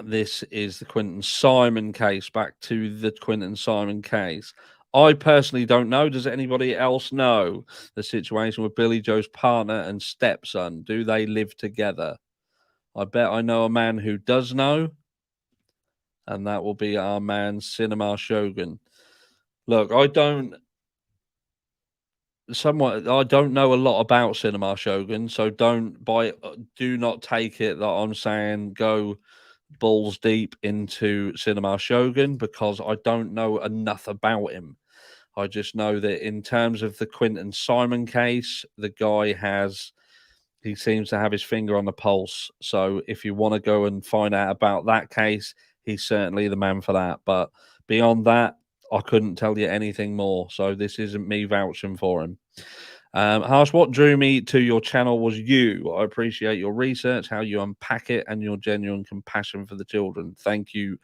This is the Quentin Simon case. Back to the Quentin Simon case. I personally don't know. Does anybody else know the situation with Billy Joe's partner and stepson? Do they live together? I bet I know a man who does know, and that will be our man Cinema Shogun. Look, I don't know a lot about Cinema Shogun, so do not take it that I'm saying go balls deep into Cinema Shogun because I don't know enough about him. I just know that in terms of the Quentin Simon case, the guy he seems to have his finger on the pulse. So if you want to go and find out about that case, he's certainly the man for that. But beyond that, I couldn't tell you anything more. So this isn't me vouching for him. Harsh, what drew me to your channel was you. I appreciate your research, how you unpack it, and your genuine compassion for the children. Thank you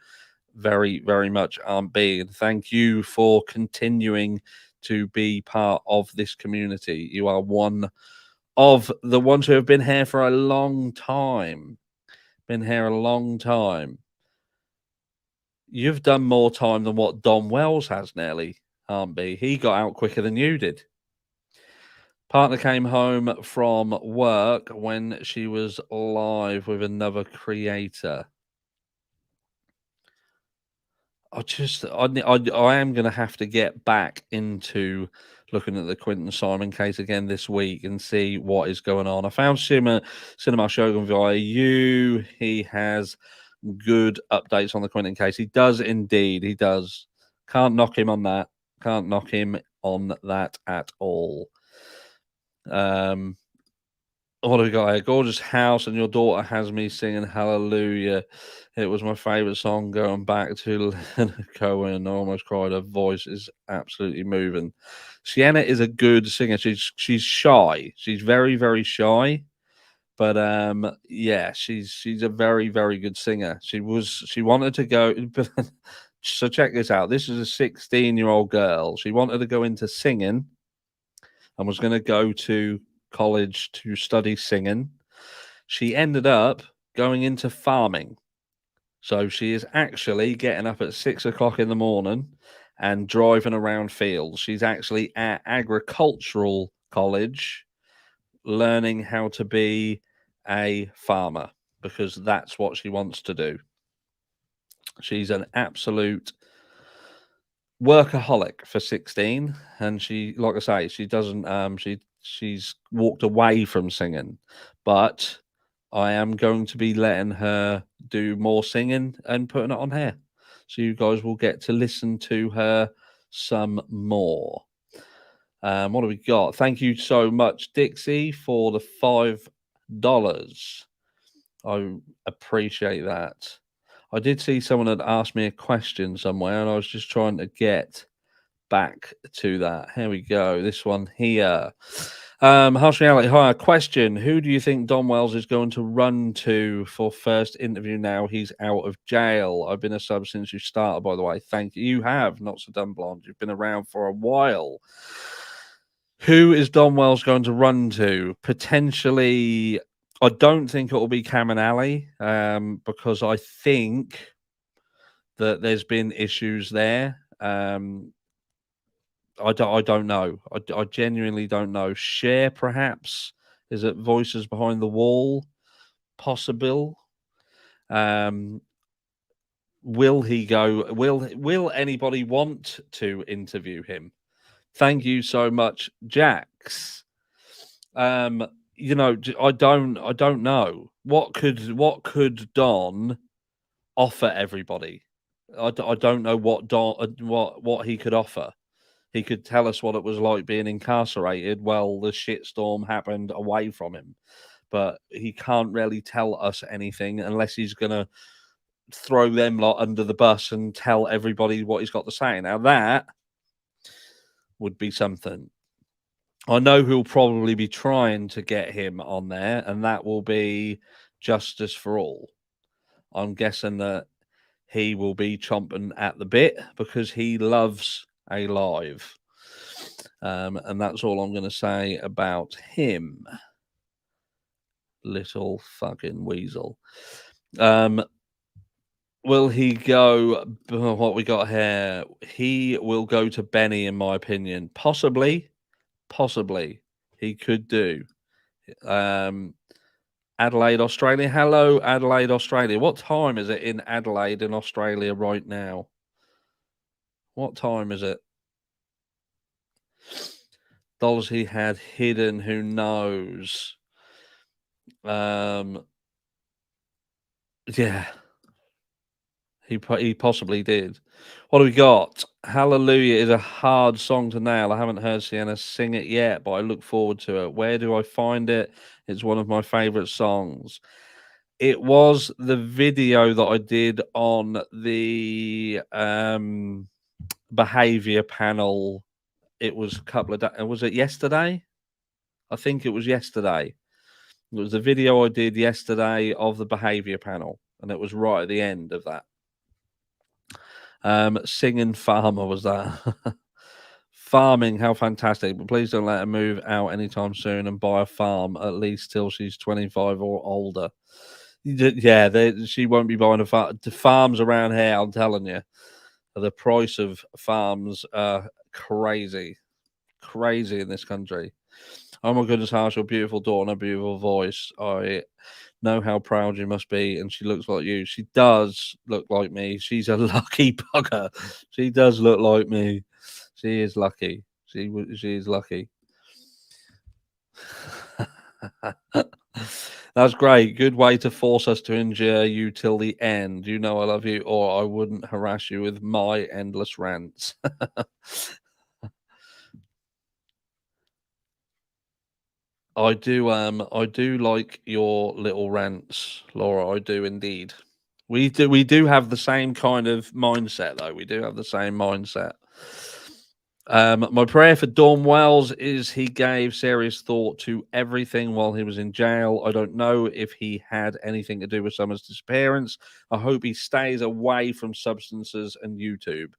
very, very much, Aunt B. And thank you for continuing to be part of this community. You are one of the ones who have been here for a long time. Been here a long time. You've done more time than what Don Wells has nearly, Aunt B. He got out quicker than you did. Partner came home from work when she was live with another creator. I am going to have to get back into looking at the Quentin Simon case again this week and see what is going on. I found Cinema Shogun via you. He has good updates on the Quentin case. He does indeed. He does. Can't knock him on that. Can't knock him on that at all. What do we got here? Gorgeous house, and your daughter has me singing Hallelujah. It was my favorite song going back to Leonard Cohen. I almost cried. Her voice is absolutely moving. Sienna is a good singer. She's shy. She's very, very shy. But yeah, she's a very, very good singer. She wanted to go. So check this out. This is a 16-year-old girl. She wanted to go into singing and was going to go to college to study singing. She ended up going into farming. So she is actually getting up at 6 o'clock in the morning and driving around fields. She's actually at agricultural college learning how to be a farmer because that's what she wants to do. She's an absolute workaholic for 16, and she, like I say, she doesn't she's walked away from singing, but I am going to be letting her do more singing and putting it on here, so you guys will get to listen to her some more. What do we got? Thank you so much, Dixie, for the $5. I appreciate that. I did see someone had asked me a question somewhere, and I was just trying to get back to that. Here we go. This one here. Harsh Reality, hi. Question: who do you think Don Wells is going to run to for first interview now he's out of jail? I've been a sub since you started, by the way. Thank you. You have, not so dumb blonde. You've been around for a while. Who is Don Wells going to run to? Potentially, I don't think it will be Cam and Ali, because I think that there's been issues there. I don't know. I genuinely don't know. Cher, perhaps. Is it Voices Behind the Wall? Possible. Will he go? Will anybody want to interview him? Thank you so much, Jax. You know, I don't know what could Don offer everybody. I don't know what Don what he could offer. He could tell us what it was like being incarcerated while the shitstorm happened away from him, but he can't really tell us anything unless he's gonna throw them lot under the bus and tell everybody what he's got to say. Now that would be something. I know who'll probably be trying to get him on there, and that will be Justice for All. I'm guessing that he will be chomping at the bit because he loves a live. And that's all I'm going to say about him. Little fucking weasel. Will he go? What we got here? He will go to Benny, in my opinion. Possibly he could do. Adelaide, Australia. Hello, Adelaide, Australia. What time is it in Adelaide in Australia right now? What time is it? Dollars he had hidden, who knows? Yeah. He possibly did. What do we got? Hallelujah is a hard song to nail. I haven't heard Sienna sing it yet, but I look forward to it. Where do I find it? It's one of my favorite songs. It was the video that I did on the behavior panel. It was a couple of days. Was it yesterday? I think it was yesterday. It was the video I did yesterday of the behavior panel, and it was right at the end of that. Singing farmer was that. Farming, how fantastic. But please don't let her move out anytime soon and buy a farm, at least till she's 25 or older. Yeah, she won't be buying a farm. The farms around here, I'm telling you, the price of farms are crazy. Crazy in this country. Oh my goodness, Harsh, your beautiful daughter and a beautiful voice. I know how proud you must be, and she looks like you. She does look like me. She's a lucky bugger. She does look like me. She is lucky. She is lucky. That's great. Good way to force us to endure you till the end. You know I love you, or I wouldn't harass you with my endless rants. I do like your little rants, Laura. I do indeed. We do have the same kind of mindset, though. We do have the same mindset. My prayer for Dawn Wells is he gave serious thought to everything while he was in jail. I don't know if he had anything to do with Summer's disappearance. I hope he stays away from substances and YouTube.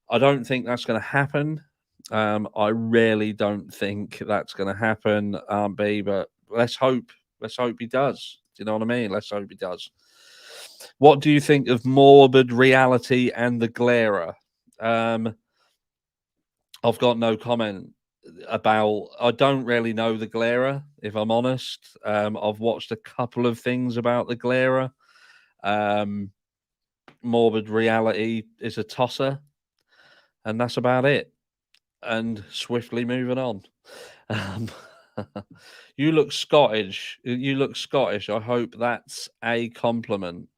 I don't think that's going to happen. I really don't think that's going to happen, B, but let's hope. Let's hope he does. Do you know what I mean? Let's hope he does. What do you think of Morbid Reality and The Glarer? I've got no comment about. I don't really know the Glarer, if I'm honest. I've watched a couple of things about the Glarer. Morbid Reality is a tosser, and that's about it. And swiftly moving on. Um, you look Scottish. You look Scottish. I hope that's a compliment.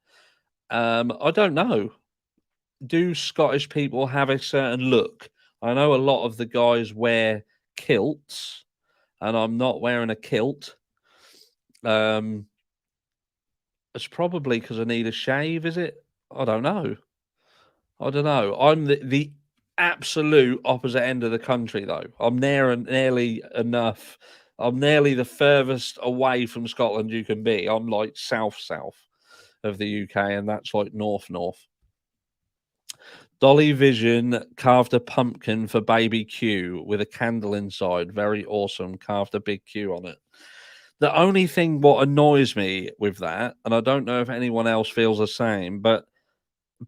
I don't know. Do Scottish people have a certain look? I know a lot of the guys wear kilts, and I'm not wearing a kilt. Um, it's probably because I need a shave, is it? I don't know. I don't know. I'm the absolute opposite end of the country, though. I'm nearly enough. I'm nearly the furthest away from Scotland you can be. I'm like south of the UK, and that's like north. Dolly Vision carved a pumpkin for baby Q with a candle inside. Very awesome. Carved a big Q on it. The only thing what annoys me with that, and I don't know if anyone else feels the same, but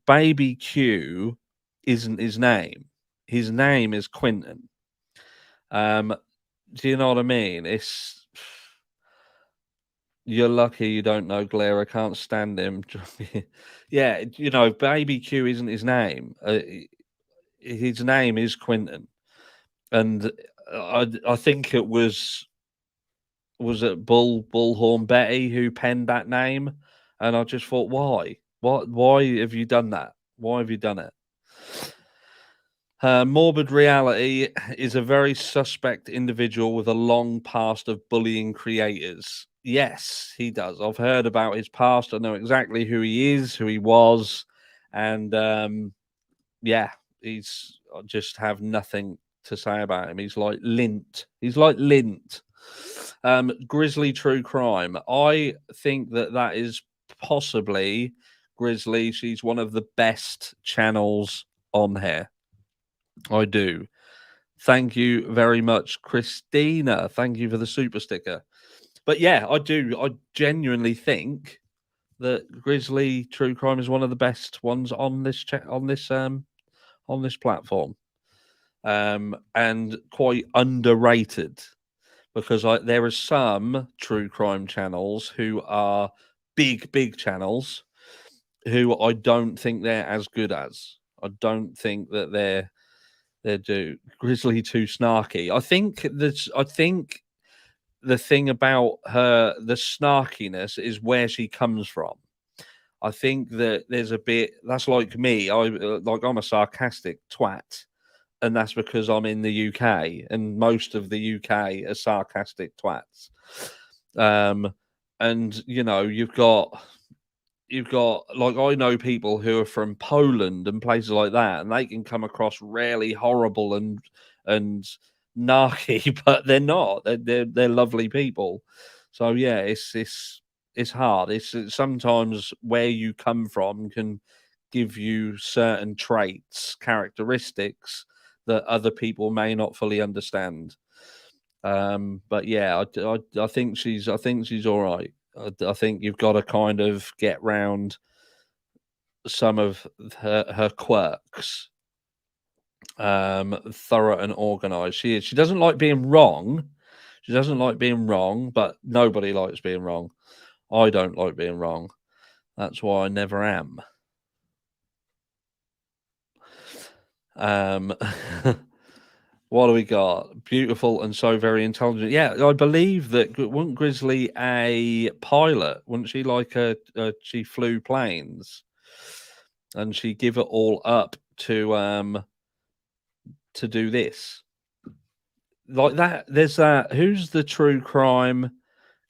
baby Q isn't his name. His name is Quinton. Do you know what I mean? It's you're lucky you don't know Blair. I can't stand him. Yeah, you know, baby Q isn't his name. His name is Quinton, and I think it was it Bullhorn Betty who penned that name, and I just thought, why? What? Why have you done that? Why have you done it? Morbid Reality is a very suspect individual with a long past of bullying creators. Yes, he does. I've heard about his past. I know exactly who he is, who he was, and yeah, I just have nothing to say about him. He's like lint. He's like lint. Grizzly True Crime. I think that is possibly Grizzly. She's one of the best channels on here. I do. Thank you very much, Christina. Thank you for the super sticker. But yeah, I do. I genuinely think that Grizzly True Crime is one of the best ones on this on this platform, and quite underrated because there are some true crime channels who are big channels who I don't think they're as good as. I don't think that they do. Grizzly too snarky. I think the thing about her, the snarkiness, is where she comes from. I think that there's a bit that's like me. I'm a sarcastic twat, and that's because I'm in the UK, and most of the UK are sarcastic twats. And you know, you've got like I know people who are from Poland and places like that, and they can come across really horrible and narky, but they're not. They're lovely people. So yeah, it's hard. It's sometimes where you come from can give you certain traits, characteristics that other people may not fully understand. But yeah, I think she's all right. I think you've got to kind of get round some of her quirks. Thorough and organized. She is. She doesn't like being wrong. She doesn't like being wrong, but nobody likes being wrong. I don't like being wrong. That's why I never am. What do we got? Beautiful and so very intelligent. Yeah, I believe that wasn't Grizzly a pilot? Wasn't she like she flew planes, and she give it all up to do this like that? There's that. Who's the true crime?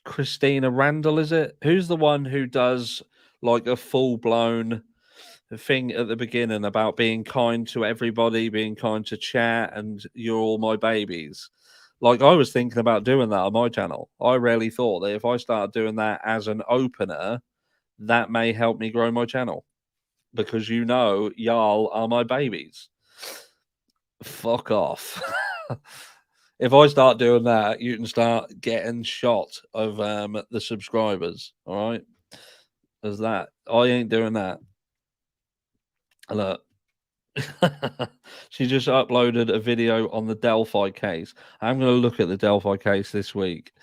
Christina Randall, is it? Who's the one who does like a full blown thing at the beginning about being kind to everybody, being kind to chat, and you're all my babies. Like I was thinking about doing that on my channel. I really thought that if I start doing that as an opener, that may help me grow my channel because you know, y'all are my babies. Fuck off. If I start doing that, you can start getting shot of the subscribers. All right, there's that. I ain't doing that. Look, She just uploaded a video on the Delphi case. I'm going to look at the Delphi case this week.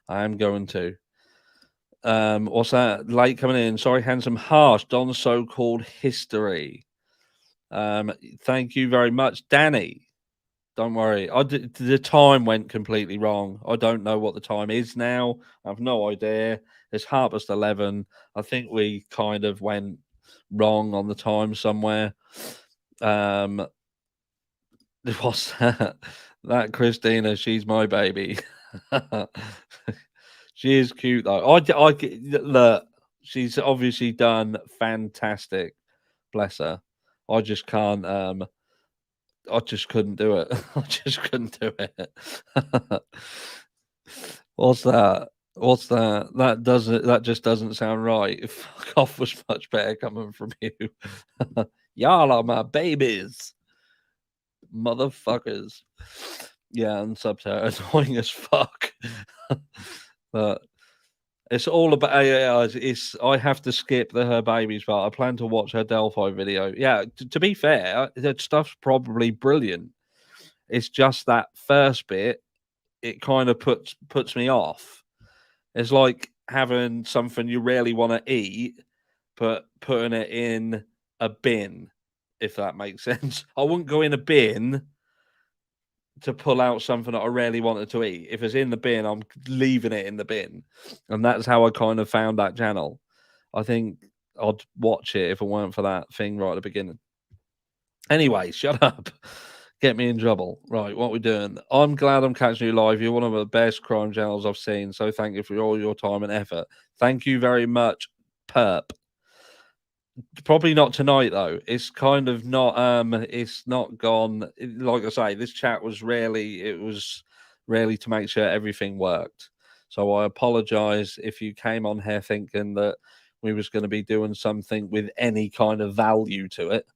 I am going to. What's that? Late coming in. Sorry, handsome, harsh. Don's so-called history. Thank you very much, Danny. Don't worry. The time went completely wrong. I don't know what the time is now. I have no idea. It's 11:30. I think we kind of went wrong on the time somewhere. What's that? That Christina, she's my baby. She is cute though. Look, she's obviously done fantastic. Bless her. I just can't. I just couldn't do it. I just couldn't do it. What's that? What's that? That just doesn't sound right. Fuck off was much better coming from you. Y'all are my babies. Motherfuckers. Yeah, and subs annoying as fuck. But it's all about it's I have to skip her babies part. I plan to watch her Delphi video. Yeah, to be fair, that stuff's probably brilliant. It's just that first bit, it kind of puts me off. It's like having something you really want to eat, but putting it in a bin, if that makes sense. I wouldn't go in a bin to pull out something that I really wanted to eat. If it's in the bin, I'm leaving it in the bin. And that's how I kind of found that channel. I think I'd watch it if it weren't for that thing right at the beginning. Anyway, shut up. Get me in trouble. Right, what we doing? I'm glad I'm catching you live. You're one of the best crime channels I've seen. So thank you for all your time and effort. Thank you very much, Perp. Probably not tonight though. It's kind of not it's not gone. Like I say, this chat was really to make sure everything worked. So I apologize if you came on here thinking that we was going to be doing something with any kind of value to it,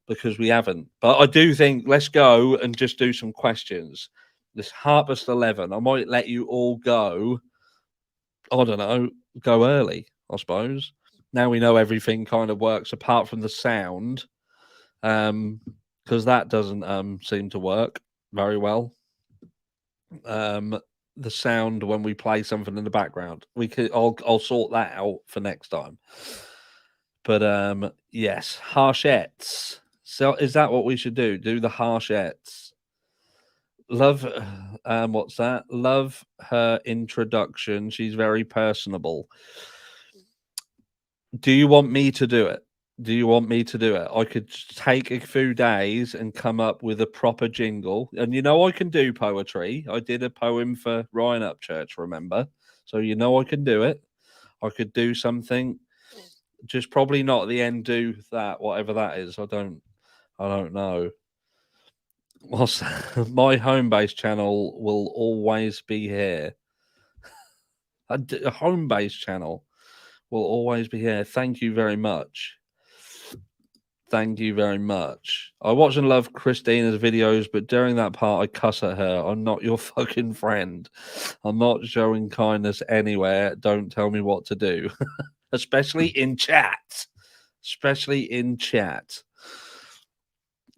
because we haven't. But I do think let's go and just do some questions. This 11:30. I might let you all go. I don't know, go early, I suppose. Now we know everything kind of works apart from the sound, because that doesn't seem to work very well. The sound when we play something in the background, I'll sort that out for next time. But yes, harshettes. So is that what we should do? Do the harshettes? Love, what's that? Love her introduction. She's very personable. Do you want me to do it? Do you want me to do it? I could take a few days and come up with a proper jingle. And you know I can do poetry. I did a poem for Ryan Upchurch, remember? So you know I can do it. I could do something. Just probably not at the end do that, whatever that is. I don't know. What's my home base channel will always be here. A home base channel will always be here. Thank you very much. Thank you very much. I watch and love Christina's videos, but during that part, I cuss at her. I'm not your fucking friend. I'm not showing kindness anywhere. Don't tell me what to do, especially in chat. Especially in chat.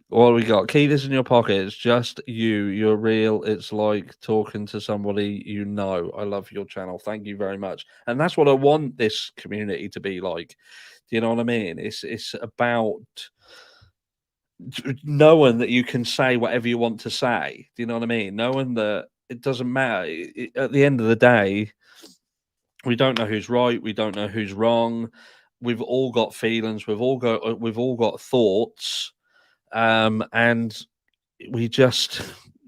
What do we got? Keep this in your pocket. It's just you. You're real. It's like talking to somebody you know. I love your channel. Thank you very much. And that's what I want this community to be like. Do you know what I mean? It's about knowing that you can say whatever you want to say. Do you know what I mean? Knowing that it doesn't matter. At the end of the day, we don't know who's right. We don't know who's wrong. We've all got feelings. We've all got thoughts. And we just,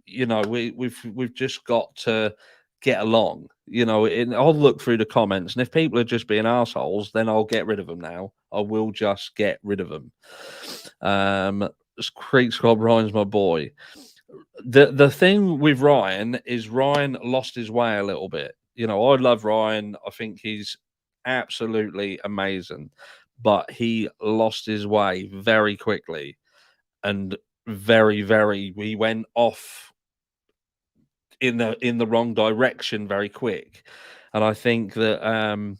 we've just got to get along. I'll look through the comments, and if people are just being assholes, then I'll get rid of them. Now I will just get rid of them. Creek Squad, Ryan's my boy. The thing with Ryan is Ryan lost his way a little bit. I love Ryan. I think he's absolutely amazing, but he lost his way very quickly. And he went off in the wrong direction very quick. And I think that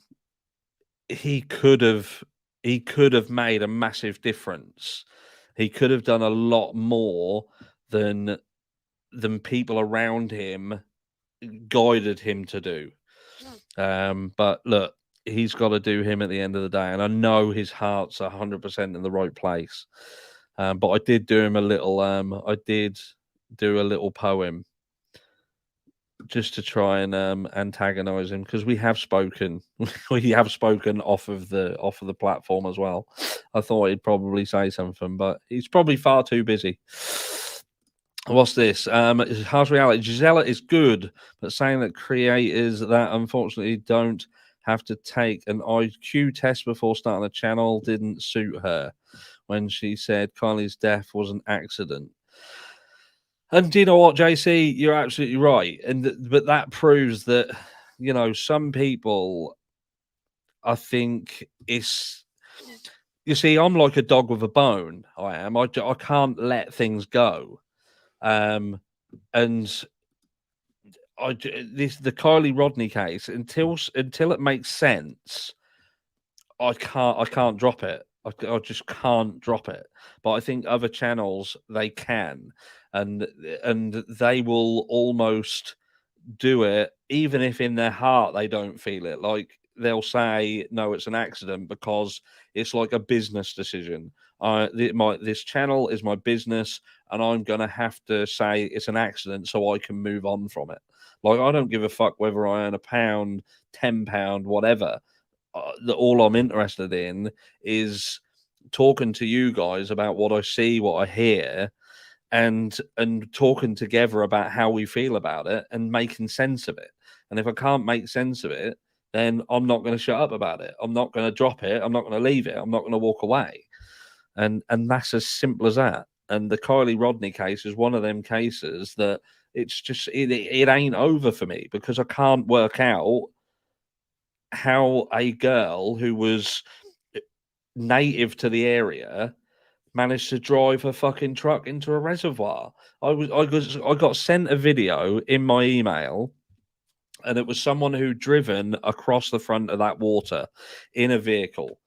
he could have made a massive difference He could have done a lot more than people around him guided him to do. But look, he's got to do him at the end of the day, and I know his heart's 100% in the right place. But I did do him a little. I did do a little poem just to try and antagonize him, because we have spoken. We have spoken off of the platform as well. I thought he'd probably say something, but he's probably far too busy. What's this? Harsh reality. Gisela is good, but saying that creators that unfortunately don't have to take an IQ test before starting a channel didn't suit her when she said Kylie's death was an accident. And do you know what, JC? You're absolutely right. But that proves that, you know, some people, I think it's, you see, I'm like a dog with a bone. I am. I can't let things go. And the Kylie Rodney case, until it makes sense, I can't drop it. I just can't drop it. But I think other channels, they can, and they will almost do it even if in their heart they don't feel it. Like, they'll say no, it's an accident, because it's like a business decision. This channel is my business, and I'm gonna have to say it's an accident so I can move on from it. Like, I don't give a fuck whether I earn £1, £10, whatever. All I'm interested in is talking to you guys about what I see, what I hear, and talking together about how we feel about it and making sense of it. And if I can't make sense of it, then I'm not going to shut up about it. I'm not going to drop it. I'm not going to leave it. I'm not going to walk away. And that's as simple as that. And the Kylie Rodney case is one of them cases that it's just it ain't over for me, because I can't work out how a girl who was native to the area managed to drive her fucking truck into a reservoir. I got sent a video in my email, and it was someone who'd driven across the front of that water in a vehicle,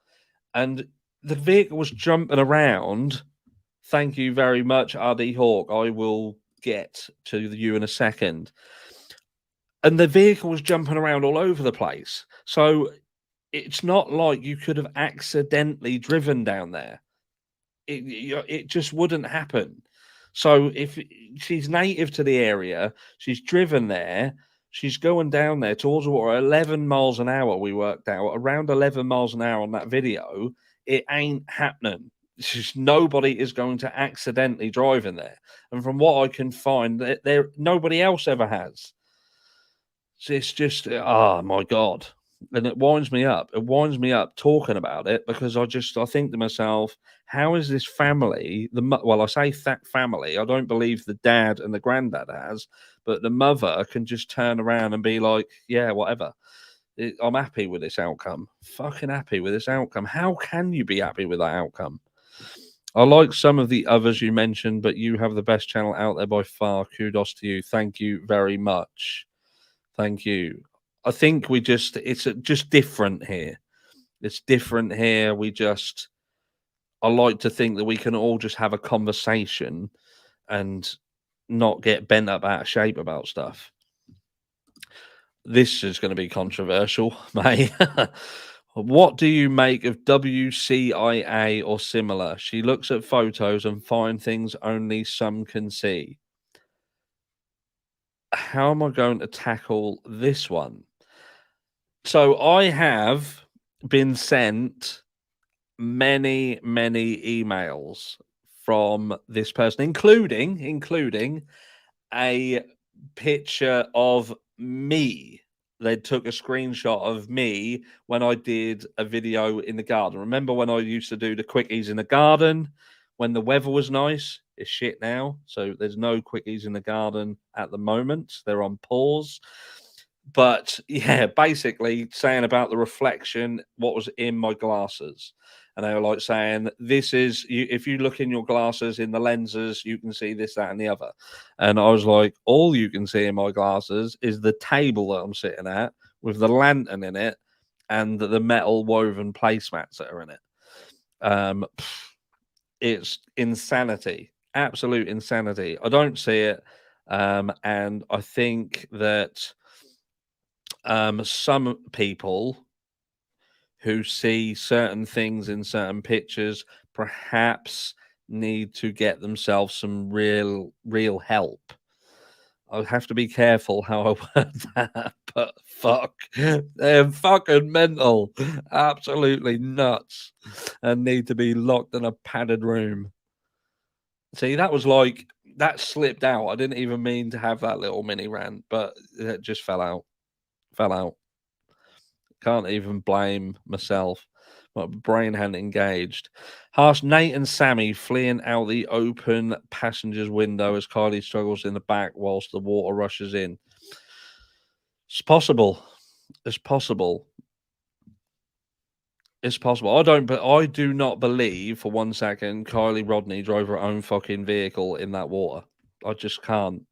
and the vehicle was jumping around. Thank you very much, RD Hawk. I will get to you in a second. And the vehicle was jumping around all over the place. So it's not like you could have accidentally driven down there. It just wouldn't happen. So if she's native to the area, she's driven there, she's going down there towards the water 11 miles an hour. We worked out around 11 miles an hour on that video. It ain't happening. It's just nobody is going to accidentally drive in there. And from what I can find, nobody else ever has. So it's just, oh my God. And it winds me up. It winds me up talking about it, because I think to myself, how is this family, I say that family, I don't believe the dad and the granddad has, but the mother can just turn around and be like, yeah, whatever. I'm happy with this outcome. Fucking happy with this outcome. How can you be happy with that outcome? I like some of the others you mentioned, but you have the best channel out there by far. Kudos to you. Thank you very much. Thank you. I think it's just different here. It's different here. I like to think that we can all just have a conversation and not get bent up out of shape about stuff. This is going to be controversial, mate. What do you make of WCIA or similar? She looks at photos and finds things only some can see. How am I going to tackle this one? So I have been sent many emails from this person, including a picture of me. They took a screenshot of me when I did a video in the garden. Remember when I used to do the quickies in the garden when the weather was nice? It's shit now, so there's no quickies in the garden at the moment. They're on pause. But yeah, basically saying about the reflection, what was in my glasses. And they were like saying, this is, if you look in your glasses, in the lenses, you can see this, that, and the other. And I was like, all you can see in my glasses is the table that I'm sitting at with the lantern in it and the metal woven placemats that are in it. It's insanity, absolute insanity. I don't see it, and I think that some people who see certain things in certain pictures perhaps need to get themselves some real help. I have to be careful how I word that, but fuck, they're fucking mental, absolutely nuts, and need to be locked in a padded room. See, that slipped out. I didn't even mean to have that little mini rant, but it just fell out. Fell out. Can't even blame myself. My brain hadn't engaged. Harsh, Nate and Sammy fleeing out the open passenger's window as Kylie struggles in the back whilst the water rushes in. It's possible. It's possible. It's possible. I do not believe for 1 second Kylie Rodney drove her own fucking vehicle in that water. I just can't.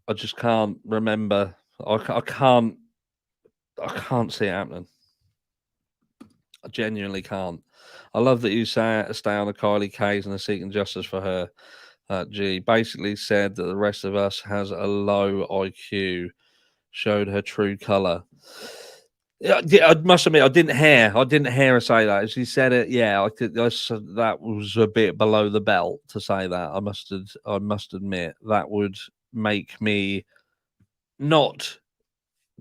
I just can't remember. I can't see it happening. I genuinely can't. I love that you stay on a Kylie case and are seeking justice for her. G basically said that the rest of us has a low IQ. Showed her true color. Yeah, I must admit, I didn't hear her say that. As she said it, yeah, I could. That was a bit below the belt to say that. I must admit that would make me not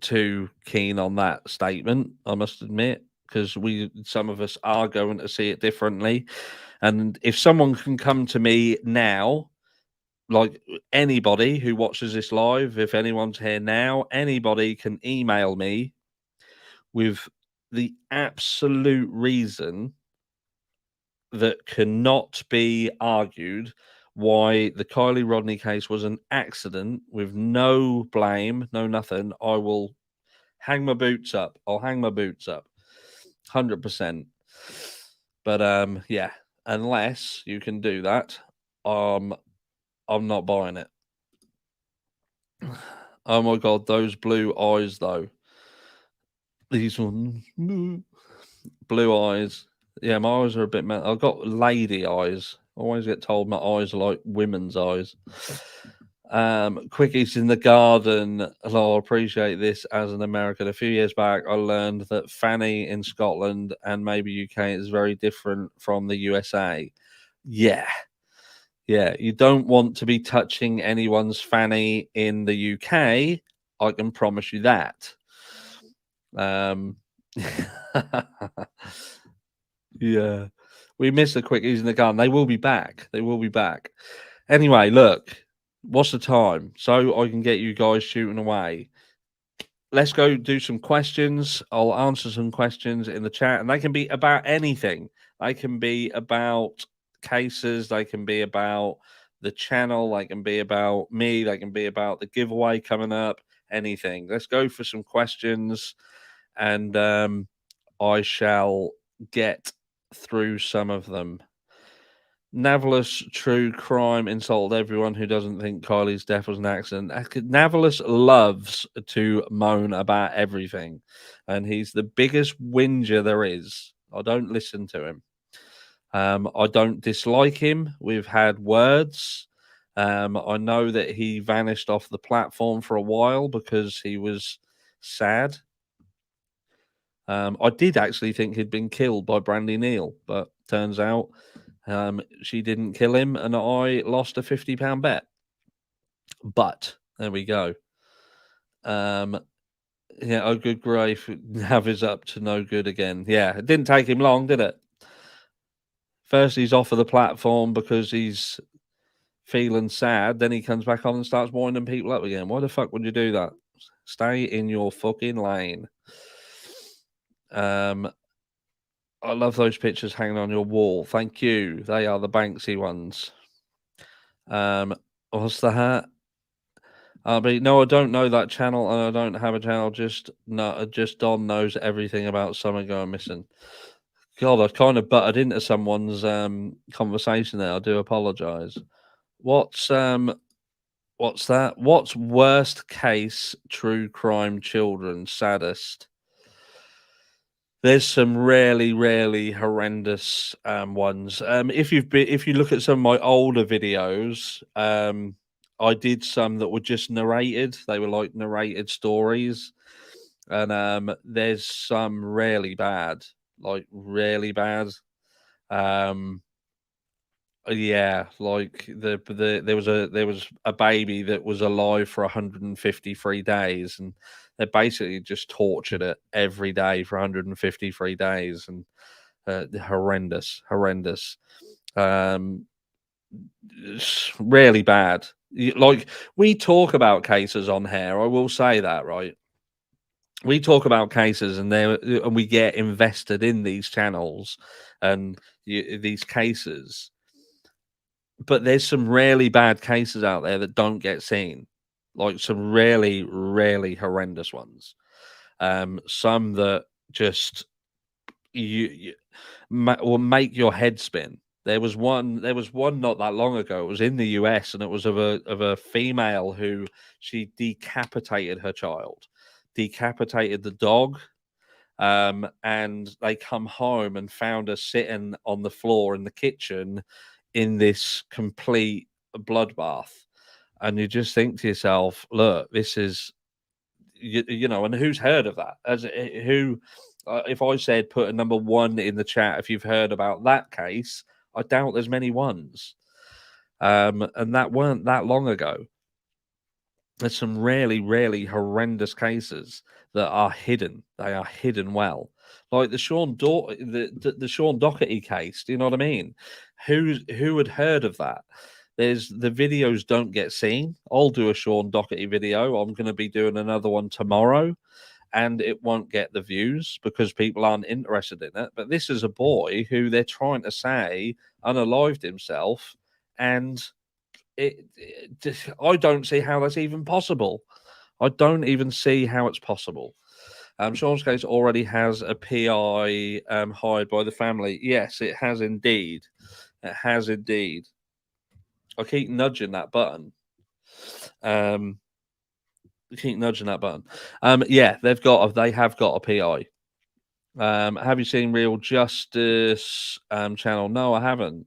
too keen on that statement. I must admit, because some of us are going to see it differently, and if someone can come to me now, like anybody who watches this live, if anyone's here now, anybody can email me with the absolute reason that cannot be argued why the Kylie Rodney case was an accident with no blame, no nothing, I will hang my boots up. I'll hang my boots up. 100%. But yeah, unless you can do that, I'm not buying it. Oh my god, those blue eyes though. These ones, blue eyes. Yeah, my eyes are a bit. I've got lady eyes. I always get told my eyes are like women's eyes. Quickies in the garden. I appreciate this as an American. A few years back, I learned that fanny in Scotland and maybe UK is very different from the USA. Yeah. Yeah, you don't want to be touching anyone's fanny in the UK. I can promise you that. Yeah, we missed the quickies in the gun. They will be back. They will be back. Anyway, look, what's the time? So I can get you guys shooting away. Let's go do some questions. I'll answer some questions in the chat, and they can be about anything. They can be about cases. They can be about the channel. They can be about me. They can be about the giveaway coming up. Anything. Let's go for some questions, and I shall get through some of them. Navalus True Crime insulted everyone who doesn't think Kylie's death was an accident. Navalus loves to moan about everything, and he's the biggest whinger there is. I don't listen to him. I don't dislike him. We've had words. I know that he vanished off the platform for a while because he was sad. I did actually think he'd been killed by Brandy Neal, but turns out she didn't kill him, and I lost a £50 bet. But there we go. Yeah, oh, good grief. Nav is up to no good again. Yeah, it didn't take him long, did it? First, he's off of the platform because he's feeling sad. Then he comes back on and starts winding people up again. Why the fuck would you do that? Stay in your fucking lane. I love those pictures hanging on your wall. Thank you. They are the Banksy ones. What's the hat? No, I don't know that channel, and I don't have a channel. Just Don knows everything about Summer going missing. God, I kind of butted into someone's conversation there. I do apologize. What's that? What's worst case true crime children? Saddest. There's some really horrendous ones. If you look at some of my older videos, I did some that were just narrated. They were like narrated stories, and there's some really bad, like really bad. Um, yeah, like there was a baby that was alive for 153 days, and they basically just tortured it every day for 153 days, and horrendous. Um, it's really bad. Like, we talk about cases on here. I will say that, right? We talk about cases, and we get invested in these channels and these cases, but there's some really bad cases out there that don't get seen, like some really horrendous ones. Some that just you will make your head spin. There was one not that long ago. It was in the US, and it was of a female who she decapitated her child, decapitated the dog, and they come home and found her sitting on the floor in the kitchen in this complete bloodbath. And you just think to yourself, look, this is, and who's heard of that? Who, if I said put a number one in the chat, if you've heard about that case, I doubt there's many ones. And that weren't that long ago. There's some really horrendous cases that are hidden. They are hidden well, like the Sean Dougherty case. Do you know what I mean? Who had heard of that? There's the videos don't get seen. I'll do a Sean Dougherty video. I'm going to be doing another one tomorrow, and it won't get the views because people aren't interested in it. But this is a boy who they're trying to say unalived himself, and I don't see how that's even possible. I don't even see how it's possible. Sean's case already has a PI hired by the family. Yes, it has indeed. It has indeed. I keep nudging that button. Keep nudging that button. Yeah, they have got a PI. Have you seen Real Justice channel? No, I haven't.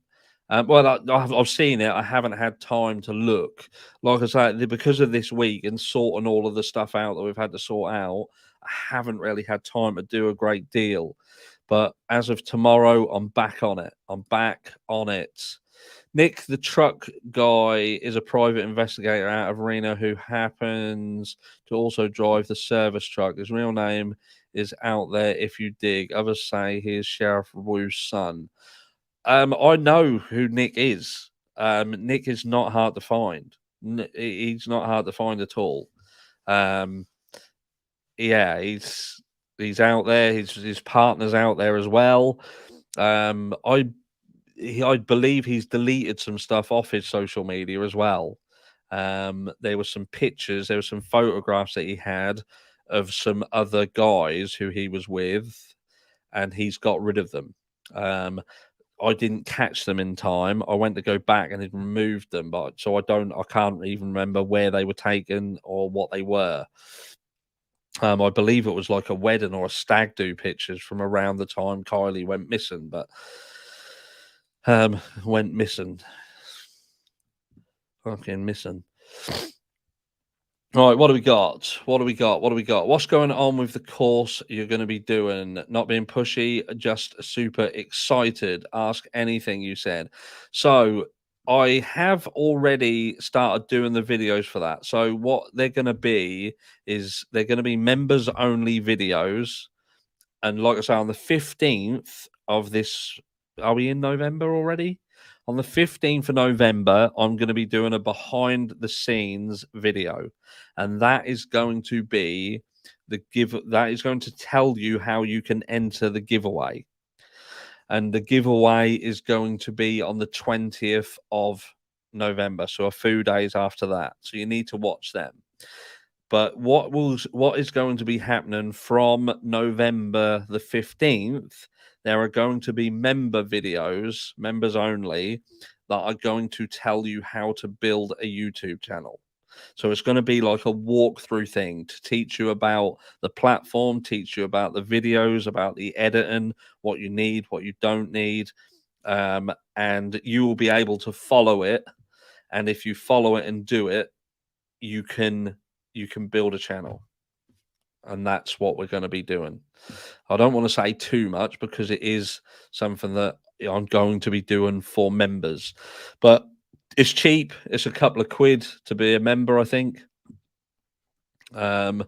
Well, I've seen it. I haven't had time to look. Like I say, because of this week and sorting all of the stuff out that we've had to sort out, I haven't really had time to do a great deal. But as of tomorrow, I'm back on it. I'm back on it. Nick, the truck guy, is a private investigator out of Reno who happens to also drive the service truck. His real name is out there if you dig. Others say he is Sheriff Wu's son. I know who Nick is. Nick is not hard to find. He's not hard to find at all. Yeah, he's out there. His partner's out there as well. I believe he's deleted some stuff off his social media as well. There were some pictures, there were some photographs that he had of some other guys who he was with, and he's got rid of them. I didn't catch them in time. I went to go back and he'd removed them, but so I can't even remember where they were taken or what they were. I believe it was like a wedding or a stag do pictures from around the time Kylie went missing, but went missing. Fucking missing. Right, what do we got? What's going on with the course you're going to be doing? Not being pushy, just super excited. Ask anything, you said. So I have already started doing the videos for that. So what they're going to be is they're going to be members only videos. And like I say, on the 15th of this, are we in November already? On the 15th of November, I'm going to be doing a behind the scenes video. And that is going to be that is going to tell you how you can enter the giveaway. And the giveaway is going to be on the 20th of November. So a few days after that. So you need to watch them. But what is going to be happening from November the 15th, there are going to be member videos, members only, that are going to tell you how to build a YouTube channel. So it's going to be like a walkthrough thing to teach you about the platform, teach you about the videos, about the editing, what you need, what you don't need. And you will be able to follow it. And if you follow it and do it, you can build a channel. And that's what we're going to be doing. I don't want to say too much because it is something that I'm going to be doing for members, but it's cheap. It's a couple of quid to be a member, I think. Any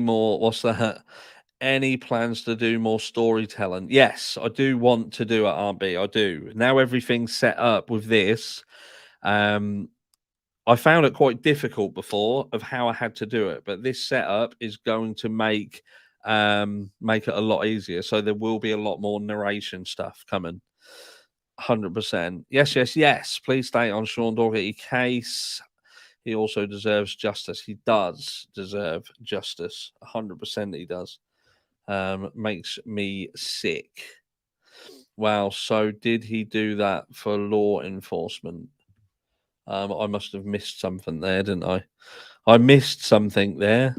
more? What's that? Any plans to do more storytelling? Yes, I do want to do it, RB. I do. Now everything's set up with this. I found it quite difficult before of how I had to do it, but this setup is going to make it a lot easier. So there will be a lot more narration stuff coming. 100%. Yes, yes, yes. Please stay on Sean Daugherty case. He also deserves justice. He does deserve justice. 100% he does. Makes me sick. Wow. So did he do that for law enforcement? I must have missed something there, didn't I? I missed something there.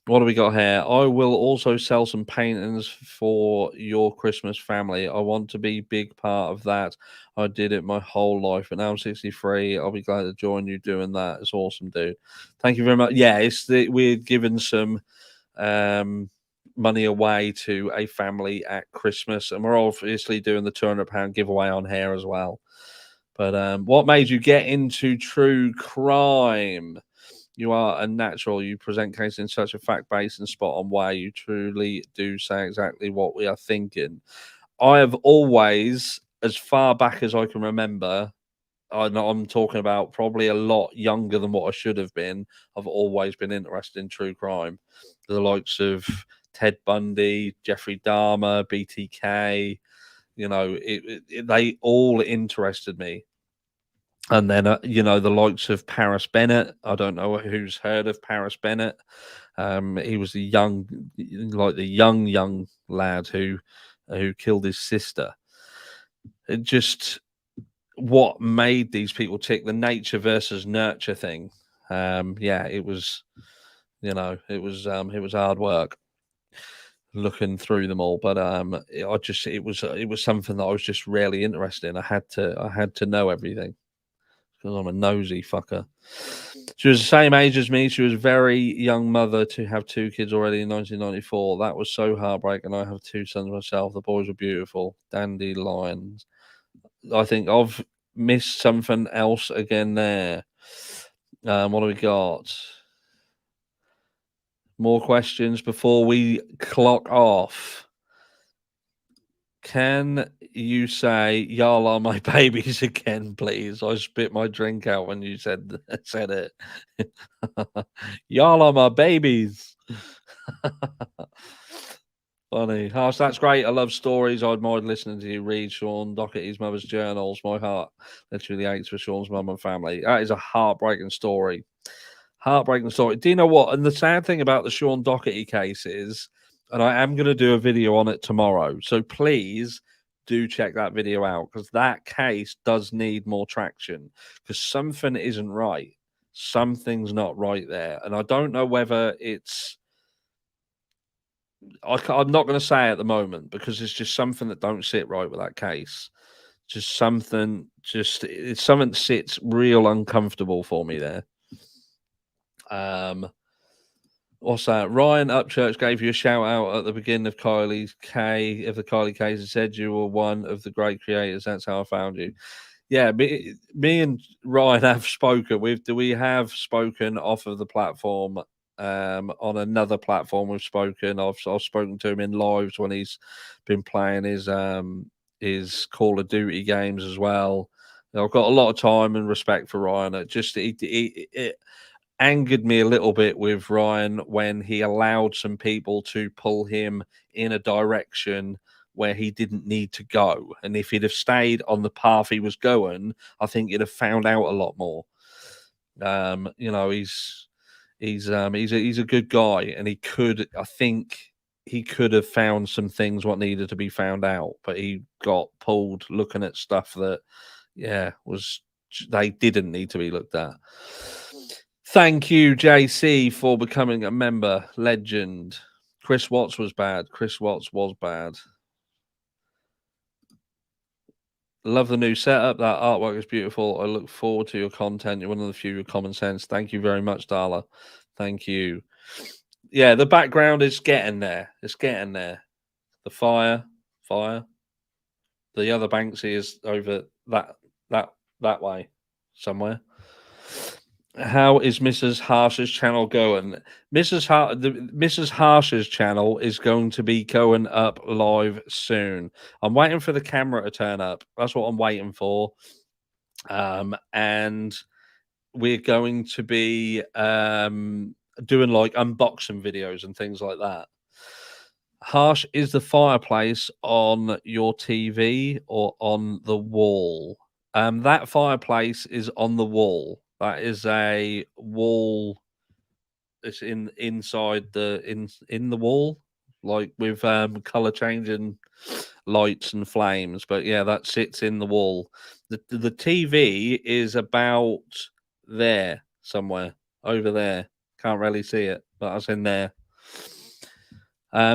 What do we got here? I will also sell some paintings for your Christmas family. I want to be big part of that. I did it my whole life, but now I'm 63. I'll be glad to join you doing that. It's awesome, dude. Thank you very much. Yeah, we're giving some money away to a family at Christmas, and we're obviously doing the £200 giveaway on here as well. But what made you get into true crime? You are a natural. You present cases in such a fact-based and spot-on way. You truly do say exactly what we are thinking. I have always, as far back as I can remember, I'm talking about probably a lot younger than what I should have been. I've always been interested in true crime. The likes of Ted Bundy, Jeffrey Dahmer, BTK, they all interested me. And then, the likes of Paris Bennett. I don't know who's heard of Paris Bennett. He was the young lad who killed his sister. It just what made these people tick, the nature versus nurture thing. It was, it was hard work looking through them all, but it was something that I was just really interested in. I had to know everything because I'm a nosy fucker. She was the same age as me. She was a very young mother to have 2 kids already in 1994. That was so heartbreaking. I have 2 sons myself. The boys were beautiful, dandelions. I think I've missed something else again there. What do we got? More questions before we clock off. Can you say "Y'all are my babies" again, please? I spit my drink out when you said it. Y'all are my babies. Funny. Harsh, that's great. I love stories. I admired listening to you read Sean Dougherty's mother's journals. My heart literally aches for Sean's mum and family. That is a heartbreaking story. Heartbreaking story. Do you know what? And the sad thing about the Sean Dougherty case is, and I am going to do a video on it tomorrow. So please do check that video out because that case does need more traction because something isn't right. Something's not right there. And I don't know whether it's, I'm not going to say at the moment because it's just something that don't sit right with that case. It's something that sits real uncomfortable for me there. What's that? Ryan Upchurch gave you a shout out at the beginning of the Kylie case and said you were one of the great creators. That's how I found you. Yeah, me and Ryan have spoken. We have spoken off of the platform. On another platform, we've spoken. I've spoken to him in lives when he's been playing his Call of Duty games as well. I've got a lot of time and respect for Ryan. It angered me a little bit with Ryan when he allowed some people to pull him in a direction where he didn't need to go. And if he'd have stayed on the path he was going, I think he'd have found out a lot more. He's a good guy, and I think he could have found some things what needed to be found out, but he got pulled looking at stuff that, was they didn't need to be looked at. Thank you, JC, for becoming a member. Legend. Chris Watts was bad. Chris Watts was bad. Love the new setup. That artwork is beautiful. I look forward to your content. You're one of the few with common sense. Thank you very much, Darla. Thank you. Yeah, the background is getting there. It's getting there. The fire. The other Banksy is over that way somewhere. How is Mrs. Harsh's channel going? Mrs. Harsh's channel is going to be going up live soon. I'm waiting for the camera to turn up. That's what I'm waiting for. And we're going to be doing like unboxing videos and things like that. Harsh, is the fireplace on your TV or on the wall? That fireplace is on the wall. That is a wall. It's inside the in the wall, like with color changing lights and flames. But yeah, that sits in the wall. The TV is about there somewhere over there. Can't really see it, but that's in there.